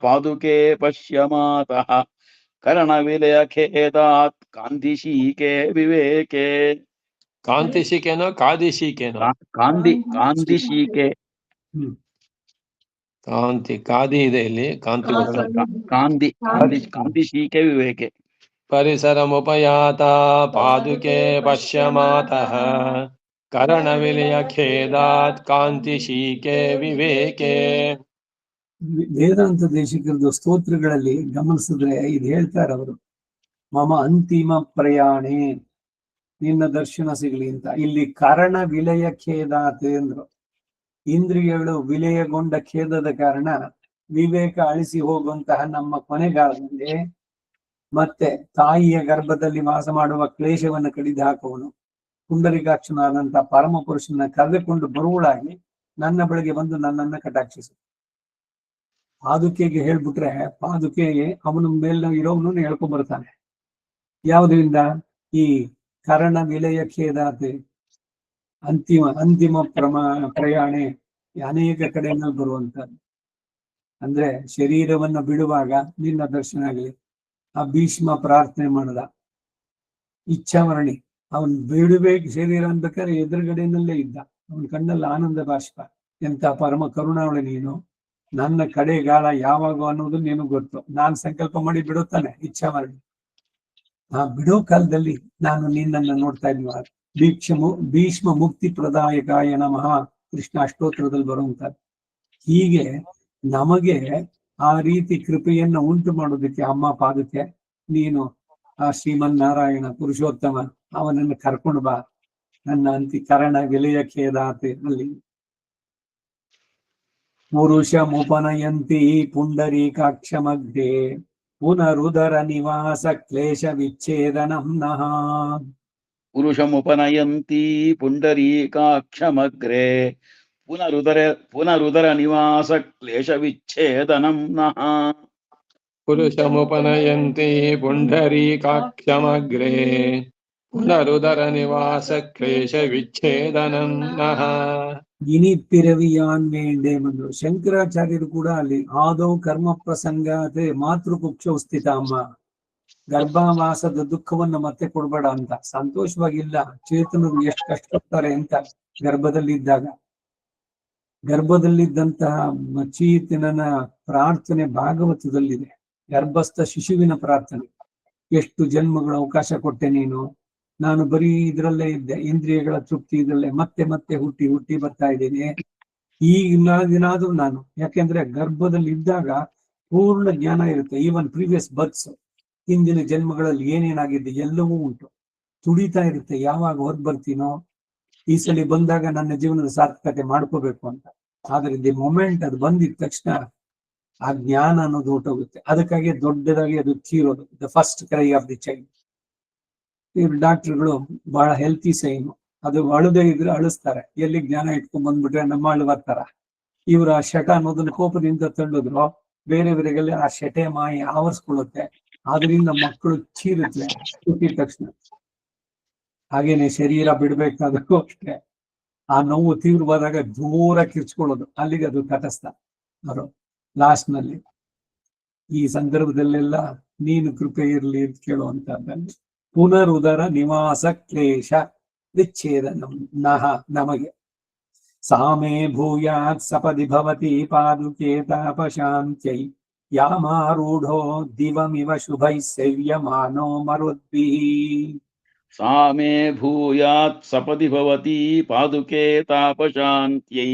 ಪಾದುಕೆ ಪಶ್ಯಮಾತಃ ಕರ್ಣವಿಲಯ ಖೇದಾತ್ ಕಾಂದಿಶೀಕೆ ವಿವೇಕೆ. ಕಾಂತಿಶಿಕೆನೋ ಕಾದಿಶಿಕೆನೋ? ಕಾಂದಿಶೀಕೆ. ಕಾಂತಿ ಕಾದಿ ಇದೆ ಇಲ್ಲಿ, ಕಾಂತಿ ಕಾಂದಿಶೀಕೆ ವಿವೇಕೆ. ಪರಿಸರಮುಪಯಾತ ಪಾದುಕೆ ಪಶ್ಯಮಾತಃ ಕರ್ಣವಿಲಯ ಖೇದಾತ್ ಕಾಂತಿಶೀಕೆ ವಿವೇಕೆ. ವೇದಾಂತ ದೇಶಿಕರದು ಸ್ತೋತ್ರಗಳಲ್ಲಿ ಗಮನಿಸಿದ್ರೆ ಇದು ಹೇಳ್ತಾರೆ ಅವರು, ಮಮ ಅಂತಿಮ ಪ್ರಯಾಣೆ, ನಿನ್ನ ದರ್ಶನ ಸಿಗಲಿ ಅಂತ. ಇಲ್ಲಿ ಕರ್ಣ ವಿಲಯ ಖೇದಾತ್ ಅಂದ್ರು. ಇಂದ್ರಿಯಗಳು ವಿಲಯಗೊಂಡ ಖೇದದ ಕಾರಣ ವಿವೇಕ ಅಳಿಸಿ ಹೋಗುವಂತಹ ನಮ್ಮ ಕೊನೆಗಾಲದಲ್ಲಿ ಮತ್ತೆ ತಾಯಿಯ ಗರ್ಭದಲ್ಲಿ ವಾಸ ಮಾಡುವ ಕ್ಲೇಶವನ್ನು ಕಡಿದು ಹಾಕುವನು ಪುಂಡರೀಕಾಕ್ಷನಾದಂತಹ ಪರಮ ಪುರುಷನ ಕರೆದುಕೊಂಡು ಬರುವಳಾಗಿ ನನ್ನ ಬಳಿಗೆ ಬಂದು ನನ್ನನ್ನ ಕಟಾಕ್ಷಿಸು. ಪಾದುಕೆಗೆ ಹೇಳ್ಬಿಟ್ರೆ ಪಾದುಕೆಗೆ ಅವನ ಮೇಲೆ ಇರೋವನು ಹೇಳ್ಕೊಂಡ್ ಬರ್ತಾನೆ. ಯಾವುದರಿಂದ? ಈ ಕರ್ಣ ವಿಲಯ ಖೇದಾತೆ, ಅಂತಿಮ ಪ್ರಯಾಣೆ ಅನೇಕ ಕಡೆಯಲ್ಲಿ ಬರುವಂತದ್ದು. ಅಂದ್ರೆ ಶರೀರವನ್ನ ಬಿಡುವಾಗ ನಿನ್ನ ದರ್ಶನ ಆಗಲಿ. ಆ ಭೀಷ್ಮ ಪ್ರಾರ್ಥನೆ ಮಾಡದ ಇಚ್ಛಾವರಣಿ, ಅವನ್ ಬಿಡಬೇಕು ಶರೀರ ಅನ್ಬೇಕಾದ್ರೆ ಎದುರುಗಡೆನಲ್ಲೇ ಇದ್ದ, ಅವನ ಕಣ್ಣಲ್ಲಿ ಆನಂದ ಬಾಷ್ಪ. ಎಂತ ಪರಮ ಕರುಣಾವಳಿ ನೀನು, ನನ್ನ ಕಡೆಗಾಲ ಯಾವಾಗ ಅನ್ನೋದು ನಿನಗೆ ಗೊತ್ತು. ನಾನ್ ಸಂಕಲ್ಪ ಮಾಡಿ ಬಿಡುತ್ತಾನೆ ಇಚ್ಛಾವರಣಿ. ಆ ಬಿಡೋ ಕಾಲದಲ್ಲಿ ನಾನು ನಿನ್ನನ್ನ ನೋಡ್ತಾ ಇದ್ವಿ. ಭೀಷ್ಮ ಮುಕ್ತಿ ಪ್ರದಾಯಕಾಯ ನಮಃ ಕೃಷ್ಣ ಅಷ್ಟೋತ್ತರದಲ್ಲಿ ಬರುವಂತದ್ದು. ಹೀಗೆ ನಮಗೆ ಆ ರೀತಿ ಕೃಪೆಯನ್ನ ಉಂಟು ಮಾಡೋದಕ್ಕೆ ಅಮ್ಮ ಪಾದಕ್ಕೆ ನೀನು ಆ ಶ್ರೀಮನ್ನಾರಾಯಣ ಪುರುಷೋತ್ತಮ ಅವನನ್ನು ಕರ್ಕೊಂಡು ಬಾ, ನನ್ನ ಅಂತಿ ಕರ್ಣ ವಿಲಯ ಖೇದಾತೆ ಅಲ್ಲಿ. ಪುರುಷ ಮುಪನಯಂತಿ ಪುಂಡರೀಕಾಕ್ಷ ಮಧ್ಯೆ ಪುನರುದರ ನಿವಾಸ ಕ್ಲೇಶ ವಿಚ್ಛೇದನಂ ನಃ. ಪುರುಷಮುಪನಯಂತಿ ಪುಂಡರೀಕಾಕ್ಷಮಗ್ರೆ ಪುನರುದರ ನಿವಾಸ ಕ್ಲೇಶ ವಿಚ್ಛೇದನಂ ನಃ. ಪುರುಷಮುಪನಯಂತಿ ಪುಂಡರೀಕಾಕ್ಷಮಗ್ರೆ ಪುನರುದರ ನಿವಾಸ ಕ್ಲೇಶ ವಿಚ್ಛೇದನಂ ನಃ. ಇನಿಪಿರವಿಯಾನ್ ವೇಂಡೆ ಬಂದ್ರು. ಶಂಕರಾಚಾರ್ಯರು ಕೂಡ ಅಲ್ಲಿ ಆದೌ ಕರ್ಮ ಪ್ರಸಂಗ ಮಾತೃಕುಕ್ಷ ಸ್ಥಿತ ಅಮ್ಮ, ಗರ್ಭವಾಸದ ದುಃಖವನ್ನು ಮತ್ತೆ ಕೊಡ್ಬೇಡ ಅಂತ. ಸಂತೋಷವಾಗಿಲ್ಲ, ಚೇತನರು ಎಷ್ಟು ಕಷ್ಟಪಡ್ತಾರೆ ಅಂತ. ಗರ್ಭದಲ್ಲಿದ್ದಂತಹ ಚೇತನನ ಪ್ರಾರ್ಥನೆ ಭಾಗವತದಲ್ಲಿದೆ. ಗರ್ಭಸ್ಥ ಶಿಶುವಿನ ಪ್ರಾರ್ಥನೆ, ಎಷ್ಟು ಜನ್ಮಗಳ ಅವಕಾಶ ಕೊಟ್ಟೆ ನೀನು, ನಾನು ಬರೀ ಇದ್ರಲ್ಲೇ ಇದ್ದೆ, ಇಂದ್ರಿಯಗಳ ತೃಪ್ತಿ ಇದ್ರಲ್ಲೇ ಮತ್ತೆ ಮತ್ತೆ ಹುಟ್ಟಿ ಬರ್ತಾ ಇದ್ದೀನಿ. ಈಗಿನಾದ್ರೂ ನಾನು, ಯಾಕೆಂದ್ರೆ ಗರ್ಭದಲ್ಲಿ ಇದ್ದಾಗ ಪೂರ್ಣ ಜ್ಞಾನ ಇರುತ್ತೆ. ಈವನ್ ಪ್ರೀವಿಯಸ್ ಬರ್ತ್ಸ್, ಹಿಂದಿನ ಜನ್ಮಗಳಲ್ಲಿ ಏನೇನಾಗಿದೆ ಎಲ್ಲವೂ ಉಂಟು, ತುಡಿತಾ ಇರುತ್ತೆ. ಯಾವಾಗ ಹೊರಗೆ ಬರ್ತೀನೋ ಈ ಸಲ ಬಂದಾಗ ನನ್ನ ಜೀವನದ ಸಾರ್ಥಕತೆ ಮಾಡ್ಕೋಬೇಕು ಅಂತ. ಆದ್ರೆ ದಿ ಮೊಮೆಂಟ್ ಅದು ಬಂದಿದ ತಕ್ಷಣ ಆ ಜ್ಞಾನ ಅನ್ನೋದು ಹೊರಟೋಗುತ್ತೆ. ಅದಕ್ಕಾಗಿ ದೊಡ್ಡದಾಗಿ ಅದು ತೀರೋದು, the first cry of the child. ಇವ್ರು ಡಾಕ್ಟರ್ಗಳು ಬಹಳ ಹೆಲ್ತಿ ಸೈನು, ಅದು ಅಳದೇ ಇದ್ರೆ ಅಳಿಸ್ತಾರೆ. ಎಲ್ಲಿ ಜ್ಞಾನ ಇಟ್ಕೊಂಡ್ ಬಂದ್ಬಿಟ್ರೆ ನಮ್ಮ ಅಳು ಬರ್ತಾರ. ಇವ್ರು ಆ ಶಟ ಅನ್ನೋದನ್ನ ಕೋಪದಿಂದ ತಳ್ಳೋದ್ರು, ಬೇರೆಯವರಿಗೆಲ್ಲ ಆ ಶಟೆ ಮಾಯಿ ಆವರಿಸ್ಕೊಳ್ಳುತ್ತೆ. ಆದ್ರಿಂದ ಮಕ್ಕಳು ಚೀರುತ್ತವೆ ಹುಟ್ಟಿದ ತಕ್ಷಣ. ಹಾಗೇನೆ ಶರೀರ ಬಿಡ್ಬೇಕಾದ್ರೂ ಅಷ್ಟೇ, ಆ ನೋವು ತೀವ್ರವಾದಾಗ ದೂರ ಕಿರ್ಚ್ಕೊಳ್ಳೋದು, ಅಲ್ಲಿಗೆ ಅದು ತಟಸ್ಥ. ಅವರು ಲಾಸ್ಟ್ ನಲ್ಲಿ ಈ ಸಂದರ್ಭದಲ್ಲೆಲ್ಲ ನೀನು ಕೃಪೆ ಇರ್ಲಿ ಅಂತ ಕೇಳುವಂತಹದ್ದಲ್ಲಿ ಪುನರುದರ ನಿವಾಸ ಕ್ಲೇಶ ವಿಚ್ಛೇದನಂ ನಹ ನಮಗೆ. ಸಾಮೇ ಭೂಯಾತ್ ಸಪದಿ ಭವತಿ ಪಾದುಕೆ ತಾಪಶಾಂತ್ಯೈ ಯಾಮಾರೂಢೋ ದಿವಮಿವ ಶುಭೈ ಸೇವ್ಯಮಾನೋ ಮರುದ್ಭಿಃ. ಸಾಮೇ ಭೂಯಾತ್ ಸಪದಿ ಭವತಿ ಪಾದುಕೆ ತಾಪಶಾಂತ್ಯೈ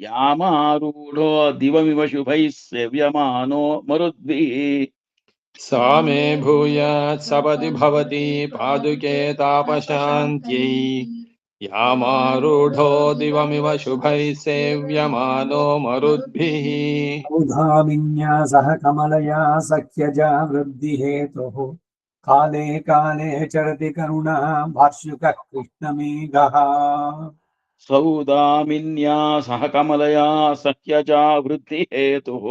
ಯಾಮಾರೂಢೋ ದಿವಮಿವ ಶುಭೈ ಸೇವ್ಯಮಾನೋ ಮರುದ್ಭಿಃ. ಸಾಮೇ ಭೂಯಾತ್ ಸಪದಿ ಭವತಿ ಪಾದುಕೆ ತಾಪಶಾಂತ್ಯೈ ಯಾಮಾರೂಢೋ ದಿವಮಿವ ಶುಭೈ ಸೇವ್ಯಮಾನೋ ಮರುದ್ಭಿಃ. ಔಧಾವಿನ್ಯಾಸಃ ಕಮಲಯಾ ಸಖ್ಯಜಾ ವೃದ್ಧಿ ಹೇತುಃ ಕಾಲೇ ಕಾಲೇ ಚರತಿ ಕರುಣಾ ಭಾರ್ಷುಕಃ ಕೃಷ್ಣಮೇಘಃ. ಸೌದಾಮಿನ್ಯಾಸಃ ಕಮಲಯಾ ಸಖ್ಯಜಾ ವೃದ್ಧಿ ಹೇತುಃ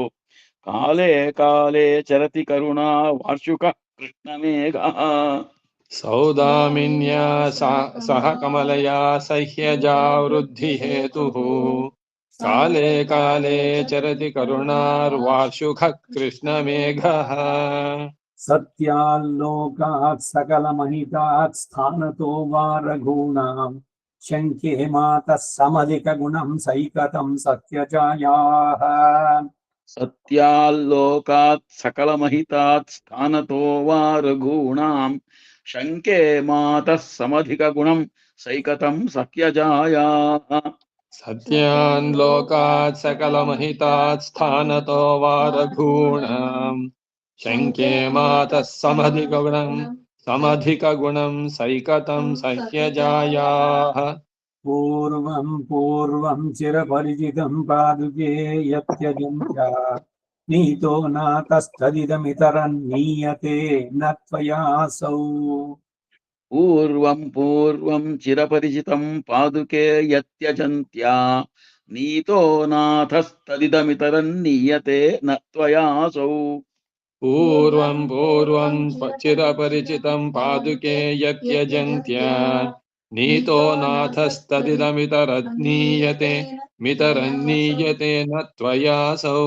ಕಾಲೇ ಕಾಲೇ ಚರತಿ ಕರುಣಾ ವಾರ್ಷುಕಃ कृष्णमेघः सौदामिन्या सह कमलया सह्यजा वृद्धिहेतुः काले काले चरति करुणार्वार्षुखः कृष्णमेघः सत्याल्लोकात् सकलमहितात् स्थानतो वा रघूणाम् शङ्के मातः समधिकगुणं सैकतं सत्यजायाः सत्याल्लोकात् सकलमहितात् स्थानतो वा रघूणाम् शङ्के मातः समधिकगुणम् सैकतं सख्यजायाः सत्यान् लोकात् सकलमहितात् स्थानतो वा रघूणाम् शङ्के मातः समधिकगुणं सैकतं सह्यजायाः पूर्वं चिरपरिचितं पादुके यत्यजन्त्या नीतो नातस्तदिदमितरन्नीयते न त्वयासौ पूर्वं चिरपरिचितं पादुके यत्यजन्त्या नीतो नाथस्तदिदमितरन्नीयते न त्वयासौ पूर्वं चिरपरिचितं पादुके यत्यजन्त्या नीतो मितरन्नीयते न त्वयासौ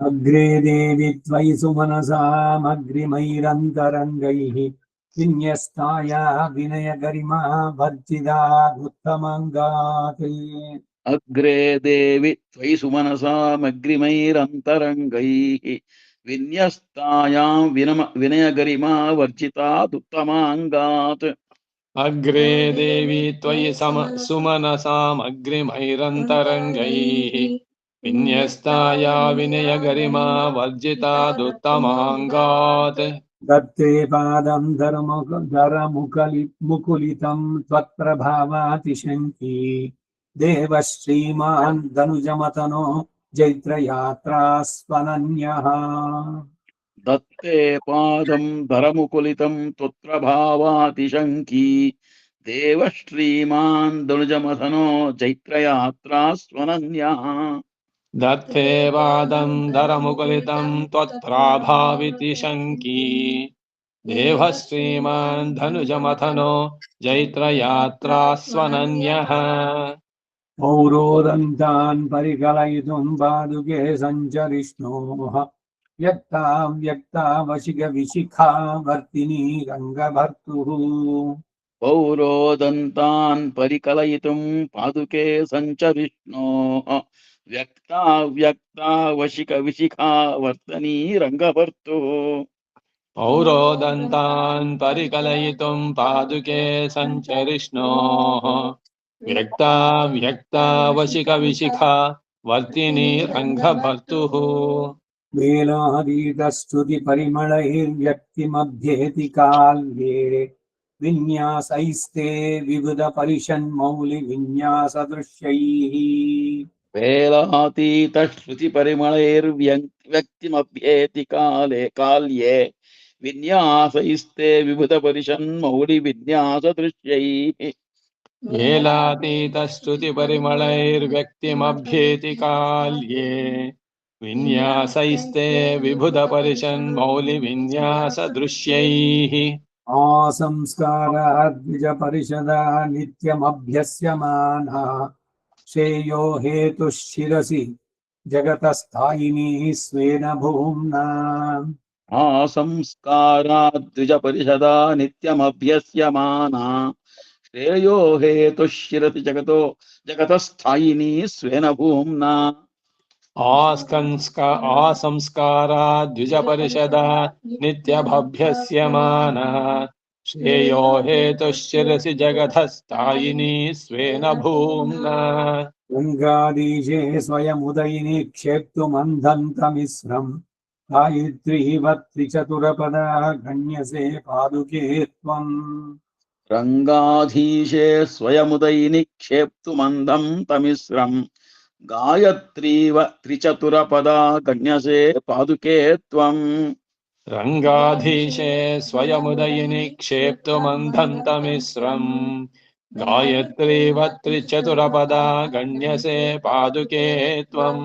अग्रे देवि त्वयि सुमनसामग्रिमैरन्तरङ्गैः विन्यस्ताया विनयगरिमा वर्जिता उत्तमङ्गात् अग्रे देवि त्वयि सुमनसामग्रिमैरन्तरङ्गैः विन्यस्तायां विनयगरिमा वर्जितादुत्तमाङ्गात् अग्रे देवी त्वयि सुमनसामग्रिमैरन्तरङ्गैः विन्यस्ताया विनयगरिमा वर्जितादुत्तमाङ्गात् दत्ते पादं मुकुलितं त्वत्प्रभावातिशङ्की देवः श्रीमान् दनुजमतनो जैत्रयात्रास्वनन्यः दत्ते पादं धरमुकुलितं त्वत्प्रभावातिशङ्की देवः श्रीमान् दनुजमथनो जैत्रयात्रा स्वनन्यः दत्ते पादं धरमुकुलितं त्वत्प्राभाविति शङ्की देवः श्रीमान् धनुजमथनो जैत्रयात्रास्वनन्यः पौरोदन्तान् परिकलयितुं पादुके सञ्चरिष्णोः व्यक्तावशिखविशिखावर्तिनी रङ्गभर्तुः पौरोदन्तान् परिकलयितुं पादुके सञ्चरिष्णोः व्यक्तावशिखविशिखा वर्तनी रङ्गभर्तुः पौरोदन्तान् परिकलयितुं पादुके सञ्चरिष्णोः व्यक्तावशिखविशिखा वर्तिनी रङ्गभर्तुः वेलादीतस्तुतिपरिमळैर्व्यक्तिमभ्येति काल्ये विन्यासैस्ते विविधपरिषन्मौलिविन्यासदृश्यैः वेलातीतश्रुतिपरिमळैर्व्यक्तिमभ्येति काल्ये विन्यासैस्ते विविधपरिषन्मौलिविन्यासदृश्यैः वेलातीतस्तुतिपरिमळैर्व्यक्तिमभ्येति काल्ये विन्यासैस्ते विबुधपरिषन्मौलिविन्यासदृश्यैः आसंस्काराद्विजपरिषदा नित्यमभ्यस्यमाना श्रेयो हेतुः शिरसि जगतस्थायिनी स्वेन भूम्ना आसंस्काराद्विजपरिषदा नित्यमभ्यस्यमाना श्रेयो हेतुः शिरति जगतस्थायिनी स्वेन भूम्ना आसंस्कारा द्विजपरिषदा नित्यमभ्यस्यमाना श्रेयो हेतुश्चिरसि जगतस्थायिनी स्वेन भूम्ना गङ्गादीशे स्वयमुदयिनी क्षेप्तुमन्धन्तमिस्रम् गायत्रीवत्त्रिचतुरपदा गण्यसे पादुके त्वम् रङ्गाधीशे स्वयमुदयिनि क्षेप्तुमन्धं तमिस्रम् गायत्रीव त्रिचतुरपदा गण्यसे पादुके त्वम् रङ्गाधीशे स्वयमुदयिनि क्षेप्तुमन्धन्तमिस्रम् गायत्रीव त्रिचतुरपदा गण्यसे पादुके त्वम्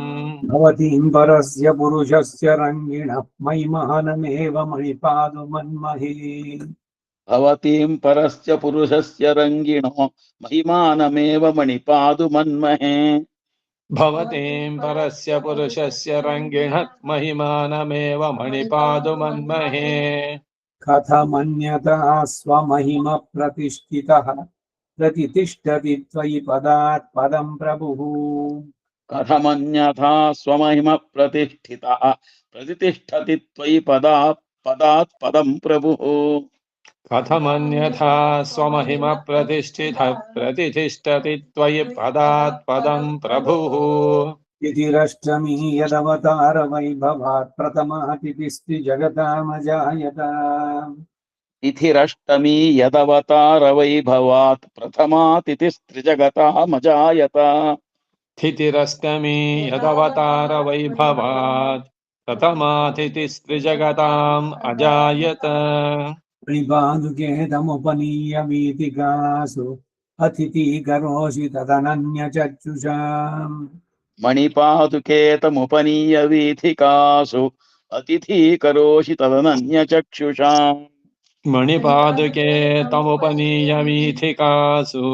भवतीं परस्य पुरुषस्य रङ्गिणः महिमानमेव मणिपादु मन्महे भवतीं परस्य पुरुषस्य रङ्गिणो महिमानमेव मणिपादु मन्महे भवतीं परस्य पुरुषस्य रङ्गिणः महिमानमेव मणिपादुमन्महे कथमन्यथा स्वमहिम प्रतिष्ठितः प्रतितिष्ठति त्वयि पदात् पदं प्रभुः कथमन्यथा स्वमहिम प्रतिष्ठितः प्रतितिष्ठति त्वयि पदात् पदं प्रभुः कथमन्यथा स्वमहिम प्रतिष्ठितः प्रतिष्ठति त्वयि पदात् पदं प्रभुः तिथिरष्टमी यदवतार वैभवात् प्रथमातिथिस्ति जगतामजायत तिथिरष्टमी यदवतार वैभवात् प्रथमा तिथिस्त्रिजगतामजायत तिथिरष्टमी यदवतार वैभवात् प्रथमातिथिस्त्रिजगताम् अजायत मणिपादुके तमुपनीय वीथिकासु अतिथीकरोषि तदनन्यचक्षुषाम् मणिपादुकेतमुपनीय वीथिकासु अतिथीकरोषि तदनन्यचक्षुषाम् मणिपादुके तमुपनीय वीथिकासु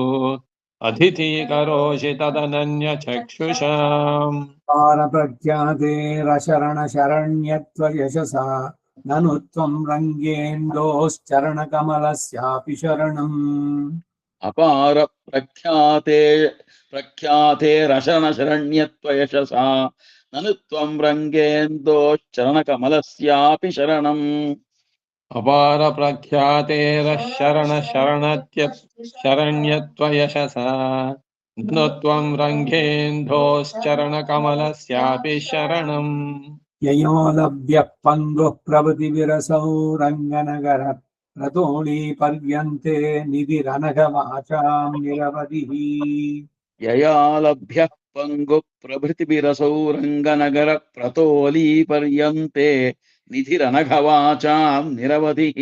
अतिथीकरोषि तदनन्यचक्षुषाम् पारप्रख्याते रशरणशरण्यत्वयशसा ननु त्वं रङ्गेन्दोश्चरणकमलस्यापि शरणम् अपार प्रख्याते रशनशरण्यत्वयशसा ननु त्वं रङ्गेन्दोश्चरणकमलस्यापि शरणम् अपार शरण्यत्वयशसा नु त्वं रङ्गेन्दोश्चरणकमलस्यापि शरणम् ययोलभ्यः पङ्गुः प्रभृतिविरसौ रङ्गनगर रतोळी पर्यन्ते निधिरनघवाचां निरवधिः यया लभ्यः पङ्गुः प्रभृतिभिरसौ रङ्गनगर प्रतोली पर्यन्ते निधिरनघवाचां निरवधिः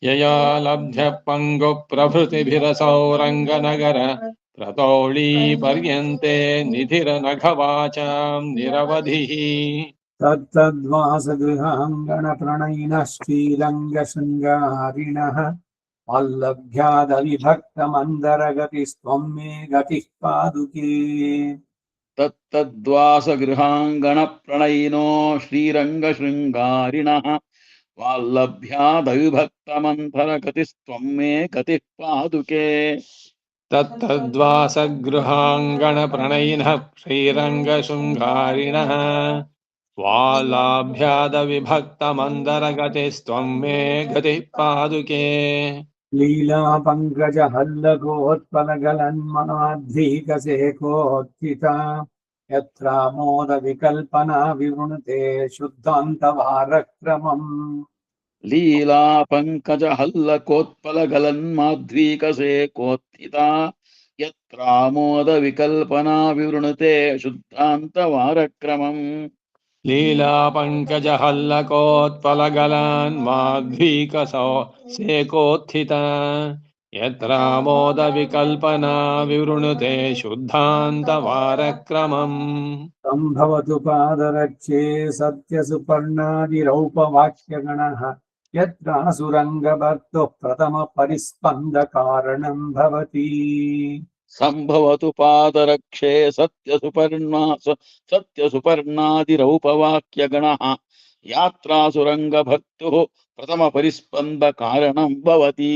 यया लब्ध्य पङ्गुः प्रभृतिभिरसौ रङ्गनगर प्रतौळी पर्यन्ते निधिरनघवाचां निरवधिः तत्तद्वासगृहाङ्गणप्रणयिनः श्रीरङ्गशृङ्गारिणः वल्लभ्यादविभक्तमन्दरगतिस्त्वं मे गतिः पादुके तत्तद्वासगृहाङ्गणप्रणयिनो श्रीरङ्गशृङ्गारिणः वाल्लभ्यादविभक्तमन्थरगतिस्त्वं मे गतिः पादुके तत्तद्वासगृहाङ्गणप्रणयिनः श्रीरङ्गशृङ्गारिणः वालाभ्यादविभक्तमन्दरगतिस्त्वं मे गतिः पादुके लीलापङ्कजहल्लकोत्पलगलन्माध्वीकसेकोत्थिता यत्रामोदविकल्पना विवृणुते शुद्धान्तवारक्रमम् लीला पङ्कजहल्लकोत्पलगलन्माध्वीकसेकोत्थिता यत्रामोदविकल्पना विवृणुते शुद्धान्तवारक्रमम् लीलापङ्कजहल्लकोत्पलगलान्माध्वीकसो सेकोत्थिता यत्रामोदविकल्पना विवृणुते शुद्धान्तवारक्रमम् सम्भवतु पादरक्षे सत्यसुपर्णादिरौपवाक्यगणः यत्रासुरङ्गभक्तुः प्रथमपरिस्पन्दकारणम् भवति सम्भवतु पादरक्षे सत्यसुपर्णादिरौपवाक्यगणः यात्रासुरङ्गभक्तुः प्रथमपरिस्पन्दकारणं भवति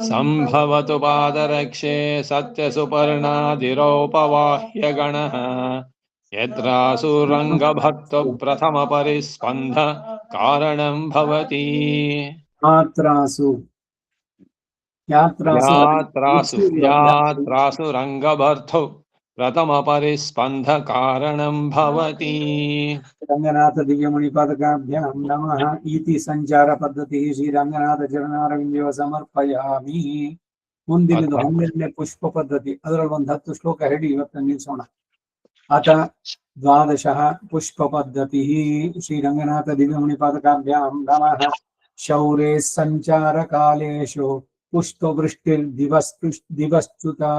सम्भवतु पादरक्षे सत्यसुपर्णादिरौपवाह्यगणः यत्रासुरङ्गभक्तो प्रथमपरिस्पन्द कारणं भवति यात्रासु रङ्गभर्थो प्रथमपरिस्पन्द कारणं भवति रङ्गनाथ दिव्यमणिपादकाभ्यां नमः इति सञ्चारपद्धतिः ಶ್ರೀರಂಗನಾಥಚರಣಾರವಿಂದವ ಸಮರ್ಪಯಾಮಿ ಮುಂದಿನದು 12ನೇ ಪುಷ್ಪ ಪದ್ಧತಿ ಅದರಲ್ಲಿ ಒಂದು 10 ಶ್ಲೋಕ ಹೇಳಿ ಇವತ್ತು ನಿಲ್ಲಿಸೋಣ ಅಥ ದ್ವಾದಶಃ ಪುಷ್ಪ ಪದ್ಧತಿ ಶ್ರೀರಂಗನಾಥ ದಿವ್ಯಮಣಿಪಾದಕಾಭ್ಯಾಂ ನಮಃ ಶೌರೇ ಸಂಚಾರ ಕಾಲೇಶು पुष्पवृष्टिर्दिवश्च्युता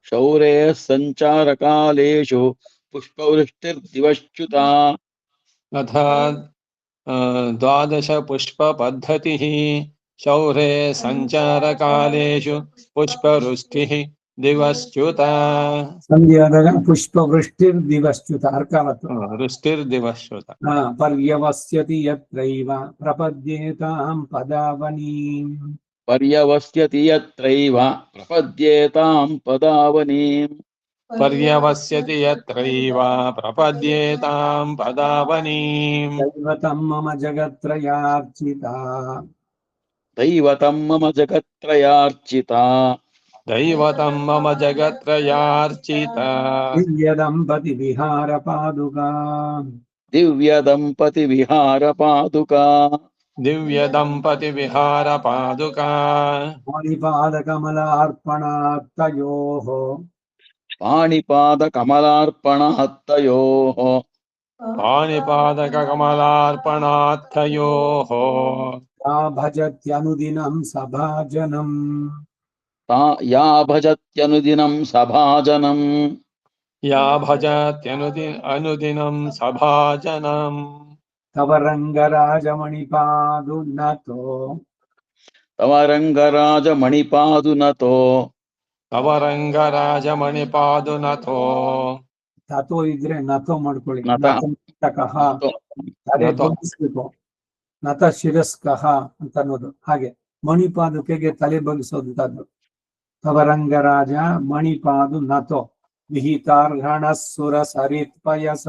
शौरेः सञ्चारकालेषु पुष्पवृष्टिर्दिवश्च्युता तथा द्वादश पुष्पपद्धतिः शौरे सञ्चारकालेषु पुष्पवृष्टिः दिवश्च्युता ಸಂಧ್ಯಾದಾಗ पुष्पवृष्टिर्दिवश्च्युता अर्कावत् वृष्टिर्दिवश्च्युता पर्यवस्यति यत्रैव प्रपद्येतां पदावनीम् पर्यवस्यति यत्रैव प्रपद्येतां पदावनीम् पर्यवस्यति यत्रैव प्रपद्येतां पदावनीम् दैवतं मम जगत्त्रयार्चिता दैवतं मम जगत्त्रयार्चिता दैवतं मम जगत्त्रयार्चिता दिव्यदम्पतिविहारपादुका दिव्यदम्पतिविहारपादुका दिव्यदम्पतिविहारपादुका मणिपादकमलार्पणात्तयोः पाणिपादकमलार्पणहत्तयोः पाणिपादककमलार्पणार्थयोः सा भजत्यनुदिनं सभाजनम् या भजत्यनुदिनं सभाजनम् या भजत्यनुदिनं सभाजनम् तव रङ्गराजमणिपादुन्नतो तव रङ्गराजमणिपादुनतो तव रङ्गराजमणिपादुनतो ततो इದ್ರೆ ನತೋ ಮಾಡ್ಕೊಳ್ಳಿ नतः ನತಃ नतो ತಲೆ ನತೋ. ಬಗ್ಗಿಸ್ಬೇಕು ನತ ಶಿರಸ್ಕಃ ಅಂತ ಅನ್ನೋದು ಹಾಗೆ ಮಣಿಪಾದುಕೆಗೆ ತಲೆ ಬಗ್ಗಿಸೋದಂತದ್ದು ತವರಂಗರಾಜ ಮಣಿಪಾದು ನತೋ ವಿಹಿತಾರ್ಹಣ ಸುರ ಸರಿತ್ ಪಯಸ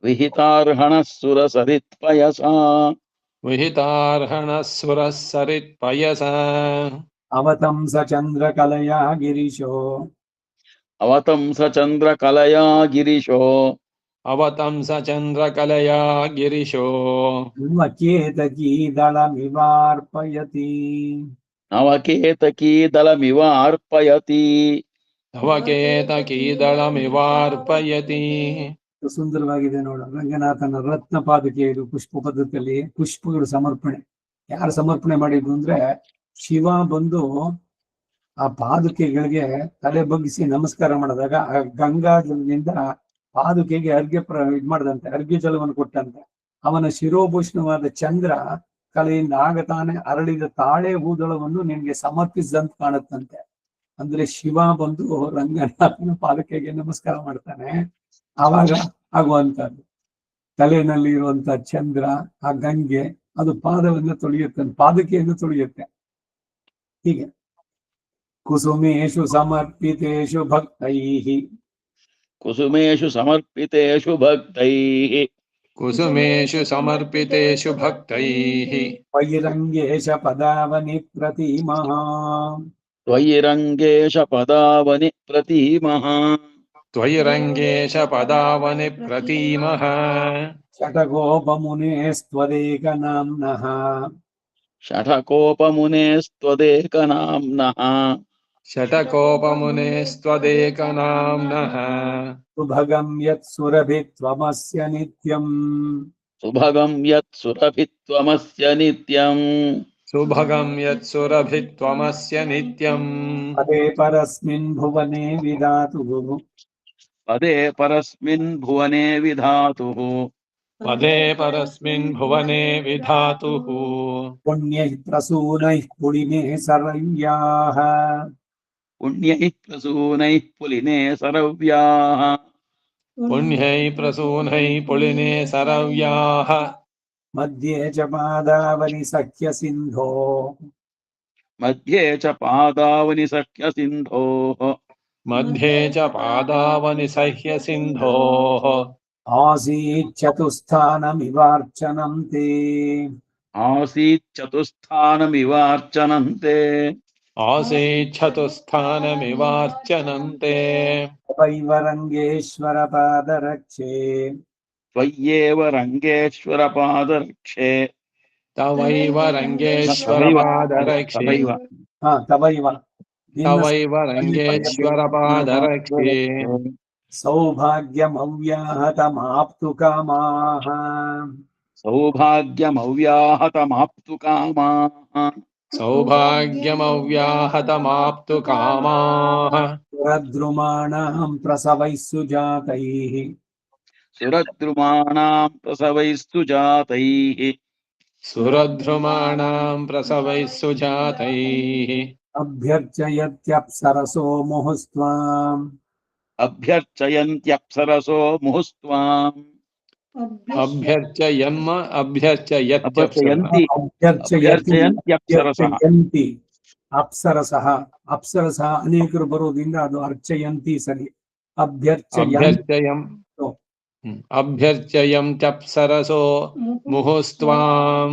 विहितार्हणः सुरसरित्पयसा विहितार्हणः सुरः सरित्पयसा ಅವತಂಸ ಚಂದ್ರಕಲಯಾ ಗಿರಿಶೋ अवतंस चन्द्रकलया गिरिशो अवतंस चन्द्रकलया गिरिशो ಕೇತಕೀ ದಳಮಿವಾರ್ಪಯತಿ नवकेतकीदलमिवार्पयति नवकेतकीदलमिवार्पयति ಸುಂದರವಾಗಿದೆ ನೋಡು ರಂಗನಾಥನ ರತ್ನ ಪಾದುಕೆ ಇದು ಪುಷ್ಪ ಪದ್ಧತಿಯಲ್ಲಿ ಪುಷ್ಪಗಳು ಸಮರ್ಪಣೆ ಯಾರು ಸಮರ್ಪಣೆ ಮಾಡಿದ್ರು ಅಂದ್ರೆ ಶಿವ ಬಂದು ಆ ಪಾದುಕೆಗಳಿಗೆ ತಲೆ ಬಗ್ಗಿಸಿ ನಮಸ್ಕಾರ ಮಾಡಿದಾಗ ಆ ಗಂಗಾಜಲದಿಂದ ಪಾದುಕೆಗೆ ಅರ್ಘ್ಯ ಇದ್ ಮಾಡದಂತೆ ಅರ್ಘ್ಯ ಜಲವನ್ನು ಕೊಟ್ಟಂತೆ ಅವನ ಶಿರೋಭೂಷಣವಾದ ಚಂದ್ರ ಕಲೆಯಿಂದ ಆಗತಾನೆ ಅರಳಿದ ತಾಳೆ ಹೂದಳವನ್ನು ನಿನ್ಗೆ ಸಮರ್ಪಿಸಿದಂತ ಕಾಣುತ್ತಂತೆ ಅಂದ್ರೆ ಶಿವ ಬಂದು ರಂಗನಾಥನ ಪಾದುಕೆಗೆ ನಮಸ್ಕಾರ ಮಾಡ್ತಾನೆ ಆವಾಗ ಆಗುವಂತದ್ದು ತಲೆಯಲ್ಲಿ ಇರುವಂತ ಚಂದ್ರ ಆ ಗಂಗೆ ಅದು ಪಾದವನ್ನು ತೊಳೆಯುತ್ತೆ ಪಾದುಕೆಯನ್ನು ತೊಳೆಯುತ್ತೆ ಹೀಗೆ ಕುಸುಮೇಶು ಸಮರ್ಪಿತೇಶು ಭಕ್ತೈಃ कुसुमेषु समर्पितेषु भक्तैः कुसुमेषु समर्पितेषु भक्तैः वैरङ्गेश पदावनि प्रतीमः त्वयि रङ्गेश पदावनि प्रतीमः त्वयि रङ्गेश पदावनि प्रतीमः षटगोपमुनेस्त्वदेकनाम्नः षठकोपमुनेस्त्वदेकनाम्नः षटकोपमुनेस्त्वदेकनाम्नः सुभगं यत्सुरभित्वमस्य नित्यम् सुभगं यत्सुरभित्वमस्य नित्यम् सुभगं यत्सुरभित्वमस्य नित्यम् पदे परस्मिन् भुवने विधातुः पदे परस्मिन् भुवने विधातुः पदे परस्मिन् भुवने विधातुः पुण्यैः प्रसूनैः पुलिने सरव्याः पुण्यैः प्रसूनैः पुलिने सरव्याः पुण्यैः प्रसूनैः पुलिने सरव्याः मध्ये च पादावनि सख्यसिन्धो मध्ये च पादावनि सख्यसिन्धोः मध्ये च पादावनिसह्य सिन्धोः आसीच्चतुस्थानमिवार्चनं ते आसीच्चतुस्थानमिवार्चनं ते आसीच्छतुस्थानमिवार्चनं ते तवैव रङ्गेश्वरपादरक्षे त्वय्येव रङ्गेश्वरपादरक्षे तवैव रङ्गेश्वरपादरक्षे तवैव तवैव रङ्गेश्वरपादरक्षे सौभाग्यमव्याहतमाप्तु कामाः सौभाग्यमव्याहतमाप्तु कामाः सौभाग्यमव्याहतमाप्तु कामाः सुरद्रुमाणां प्रसवैः सुजातैः सुरद्रुमाणां प्रसवैस्तु जातैः सुरध्रुमाणां प्रसवैः सुजातैः अभ्यर्चयत्यप्सरसो मुहुस्त्वाम् अभ्यर्चयन्त्यप्सरसो मुहुस्त्वाम् अभ्यर्चयन्म अभ्यर्चयत्यप्सरः अपचयन्ति अभ्यर्चयति अभ्यर्चयन्त्यप्सरसः ಅಭ್ಯರ್ಚಯಂತಿ ಅಪ್ಸರಸಃ ಅಪ್ಸರಸಃ ಅನೇಕರು ಬರೋದ್ರಿಂದ ಅದು ಅರ್ಚಯಂತಿ ಸರಿ ಅಭ್ಯರ್ಚಯಂತಿ ಅಭ್ಯರ್ಚಯಂತ್ಯಪ್ಸರಸೋ ಮುಹುಸ್ತ್ವಾಂ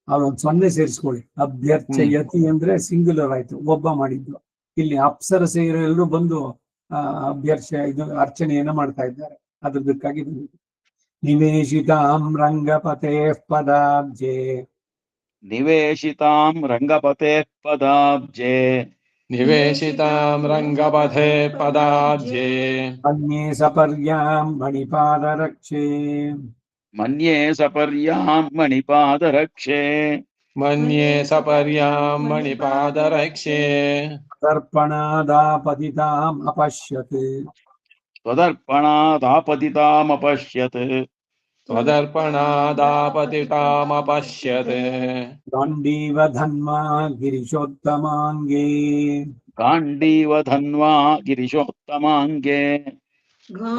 ಅವನೊಂದು ಸೊನ್ನೆ ಸೇರಿಸ್ಕೊಳ್ಳಿ. ಅಭ್ಯರ್ಚಯತಿ ಅಂದ್ರೆ ಸಿಂಗುಲರ್ ಆಯ್ತು, ಒಬ್ಬ ಮಾಡಿದ್ದು. ಇಲ್ಲಿ ಅಪ್ಸರಸೆಯರು ಎಲ್ಲರೂ ಬಂದು ಇದು ಅರ್ಚನೆಯನ್ನ ಮಾಡ್ತಾ ಇದ್ದಾರೆ. ಅದಕ್ಕಾಗಿ ಬಂದಿದ್ದು. ನಿವೇಶಿತಾಂ ರಂಗಪತೆ ಪದಾಬ್ಜೆ निवेशितां रङ्गपतेः पदाब्जे निवेशितां रङ्गपथे पदाब्जे अन्ये सपर्यां मणिपादरक्षे मन्ये सपर्यां मणिपादरक्षे मन्ये सपर्यां मणिपादरक्षे दर्पणादापतिताम् अपश्यत् त्वदर्पणादापतितामपश्यत् त्वदर्पणादापतितामपश्यत् गाण्डीव धन्वा गिरिशोत्तमाङ्गे गाण्डीव धन्वा गिरिशोत्तमाङ्गे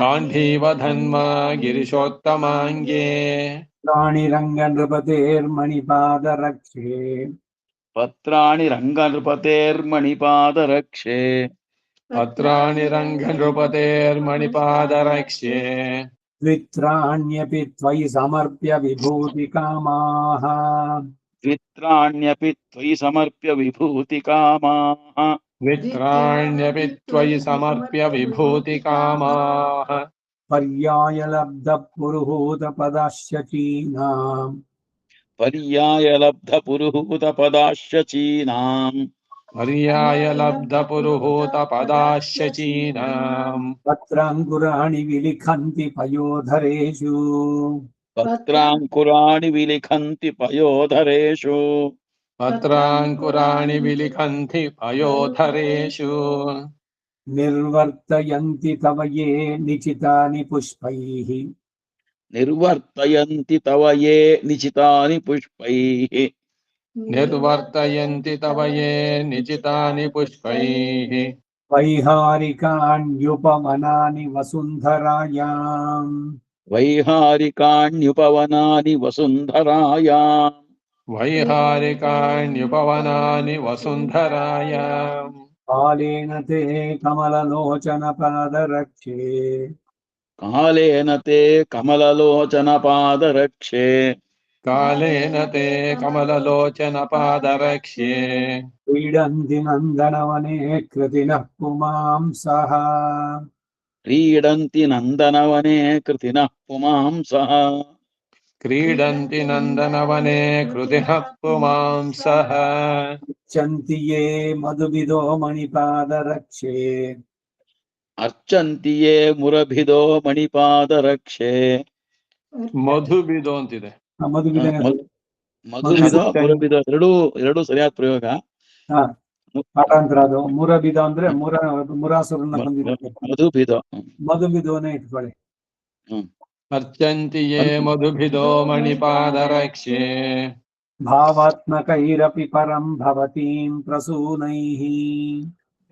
गाण्डीव धन्वा गिरिशोत्तमाङ्गे प्राणिरङ्गनृपतेर्मणिपादरक्षे पत्राणि रङ्गनृपतेर्मणिपादरक्षे पत्राणि रङ्गनृपतेर्मणिपादरक्षे द्वित्राण्यपि त्वयि समर्प्य विभूतिकामाः द्वित्राण्यपि त्वयि समर्प्य विभूतिकामाः द्वित्राण्यपि त्वयि समर्प्य विभूतिकामाः पर्यायलब्धपुरुहूतपदाश्चीनाम् पर्यायलब्धपुरुहूतपदाश्चीनाम् पर्यायलब्धपुरुहूतपदाश्चीनाम् पत्राङ्कुराणि विलिखन्ति पयोधरेषु पत्राङ्कुराणि विलिखन्ति पयोधरेषु पत्राङ्कुराणि विलिखन्ति पयोधरेषु निर्वर्तयन्ति तव ये निचितानि पुष्पैः निर्वर्तयन्ति तव ये निचितानि पुष्पैः निर्वर्तयन्ति तव ये निचितानि पुष्पैः वैहारिकाण्युपवनानि वसुन्धरायाम् वैहारिकाण्युपवनानि वसुन्धरायाम् वैहारिकाण्युपवनानि वसुन्धरायाम् कालेन ते कमललोचनपादरक्षे कालेन ते कमललोचनपादरक्षे कालेन ते कमललोचनपादरक्ष्ये क्रीडन्ति नन्दनवने कृतिनः पुमांसः क्रीडन्ति नन्दनवने कृतिनः पुमांसः क्रीडन्ति नन्दनवने कृतिनः पुमांसः अर्चन्ति ये मधुविदो मणिपादरक्षे अर्चन्ति ये मुरभिदो मणिपादरक्षे मधुबिदो ಅಂತಿದೆ ಮಧುವಿದ ಮಧುಬಿದೋ ಮುರಬಿದೋ ಎರಡು ಸರಿಯಾದ ಪ್ರಯೋಗ. ಪಾಠಾಂತರ ಅದು. ಮುರಬಿದ ಅಂದ್ರೆ ಮುರಾಸುರನ್ನ ಕೊಂದಿದ್ದಕ್ಕೆ ಮಧುಬಿದೋ ಮಧುವಿದೋನೇ ಇಟ್ಕೊಳ್ಳಿ. अर्चन्ति ये मधुभिदो मणिपादरक्षे भावात्मकैरपि परं भवतीं प्रसूनैः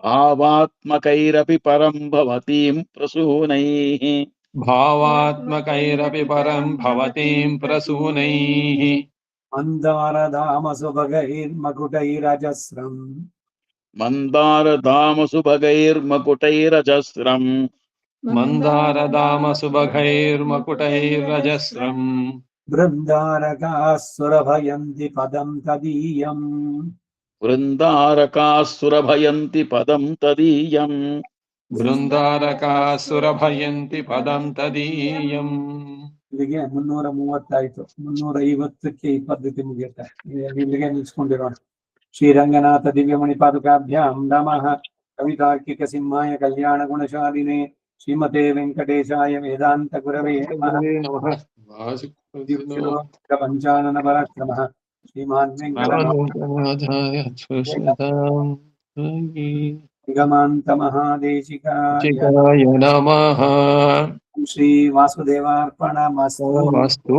भावात्मकैरपि परं भवतीं प्रसूनैः भावात्मकैरपि परं भवतीं प्रसूनैः मन्दारधामसुभगैर्मकुटैरजस्रम् मन्दारधामसुभगैर्मकुटैरजस्रम् मन्दारधामसुभगैर्मकुटैरजस्रम् बृन्दारकाः सुरभयन्ति पदं तदीयम् वृन्दारकाः सुरभयन्ति पदं तदीयम् बृन्दारकाः सुरभयन्ति पदं तदीयम् ಇಲ್ಲಿಗೆ 330 ಆಯ್ತು. 350ಕ್ಕೆ ಈ ಪದ್ಧತಿ ಮುಗಿಯುತ್ತೆ. ಇಲ್ಲಿಗೆ ನಿಲ್ಸ್ಕೊಂಡಿರೋಣ. ಶ್ರೀರಂಗನಾಥ ದಿವ್ಯಮಣಿ ಪಾದುಕಾಭ್ಯಾಂ ನಮಃ. ಕವಿತಾರ್ಕಿಕ ಸಿಂಹಾಯ ಕಲ್ಯಾಣ ಗುಣಶಾಲಿನೇ ಶ್ರೀಮತೆ ವೆಂಕಟೇಶಾಯ ವೇದಾಂತ ಗುರವೇ ನಮಃ. नमः ಪಂಚಾನನ ಪರಾಕ್ರಮಃ श्रीमान् वेङ्कटनाथार्य निगमान्तमहादेशिकाय नमः. श्रीवासुदेवार्पणमस्तु. अस्तु.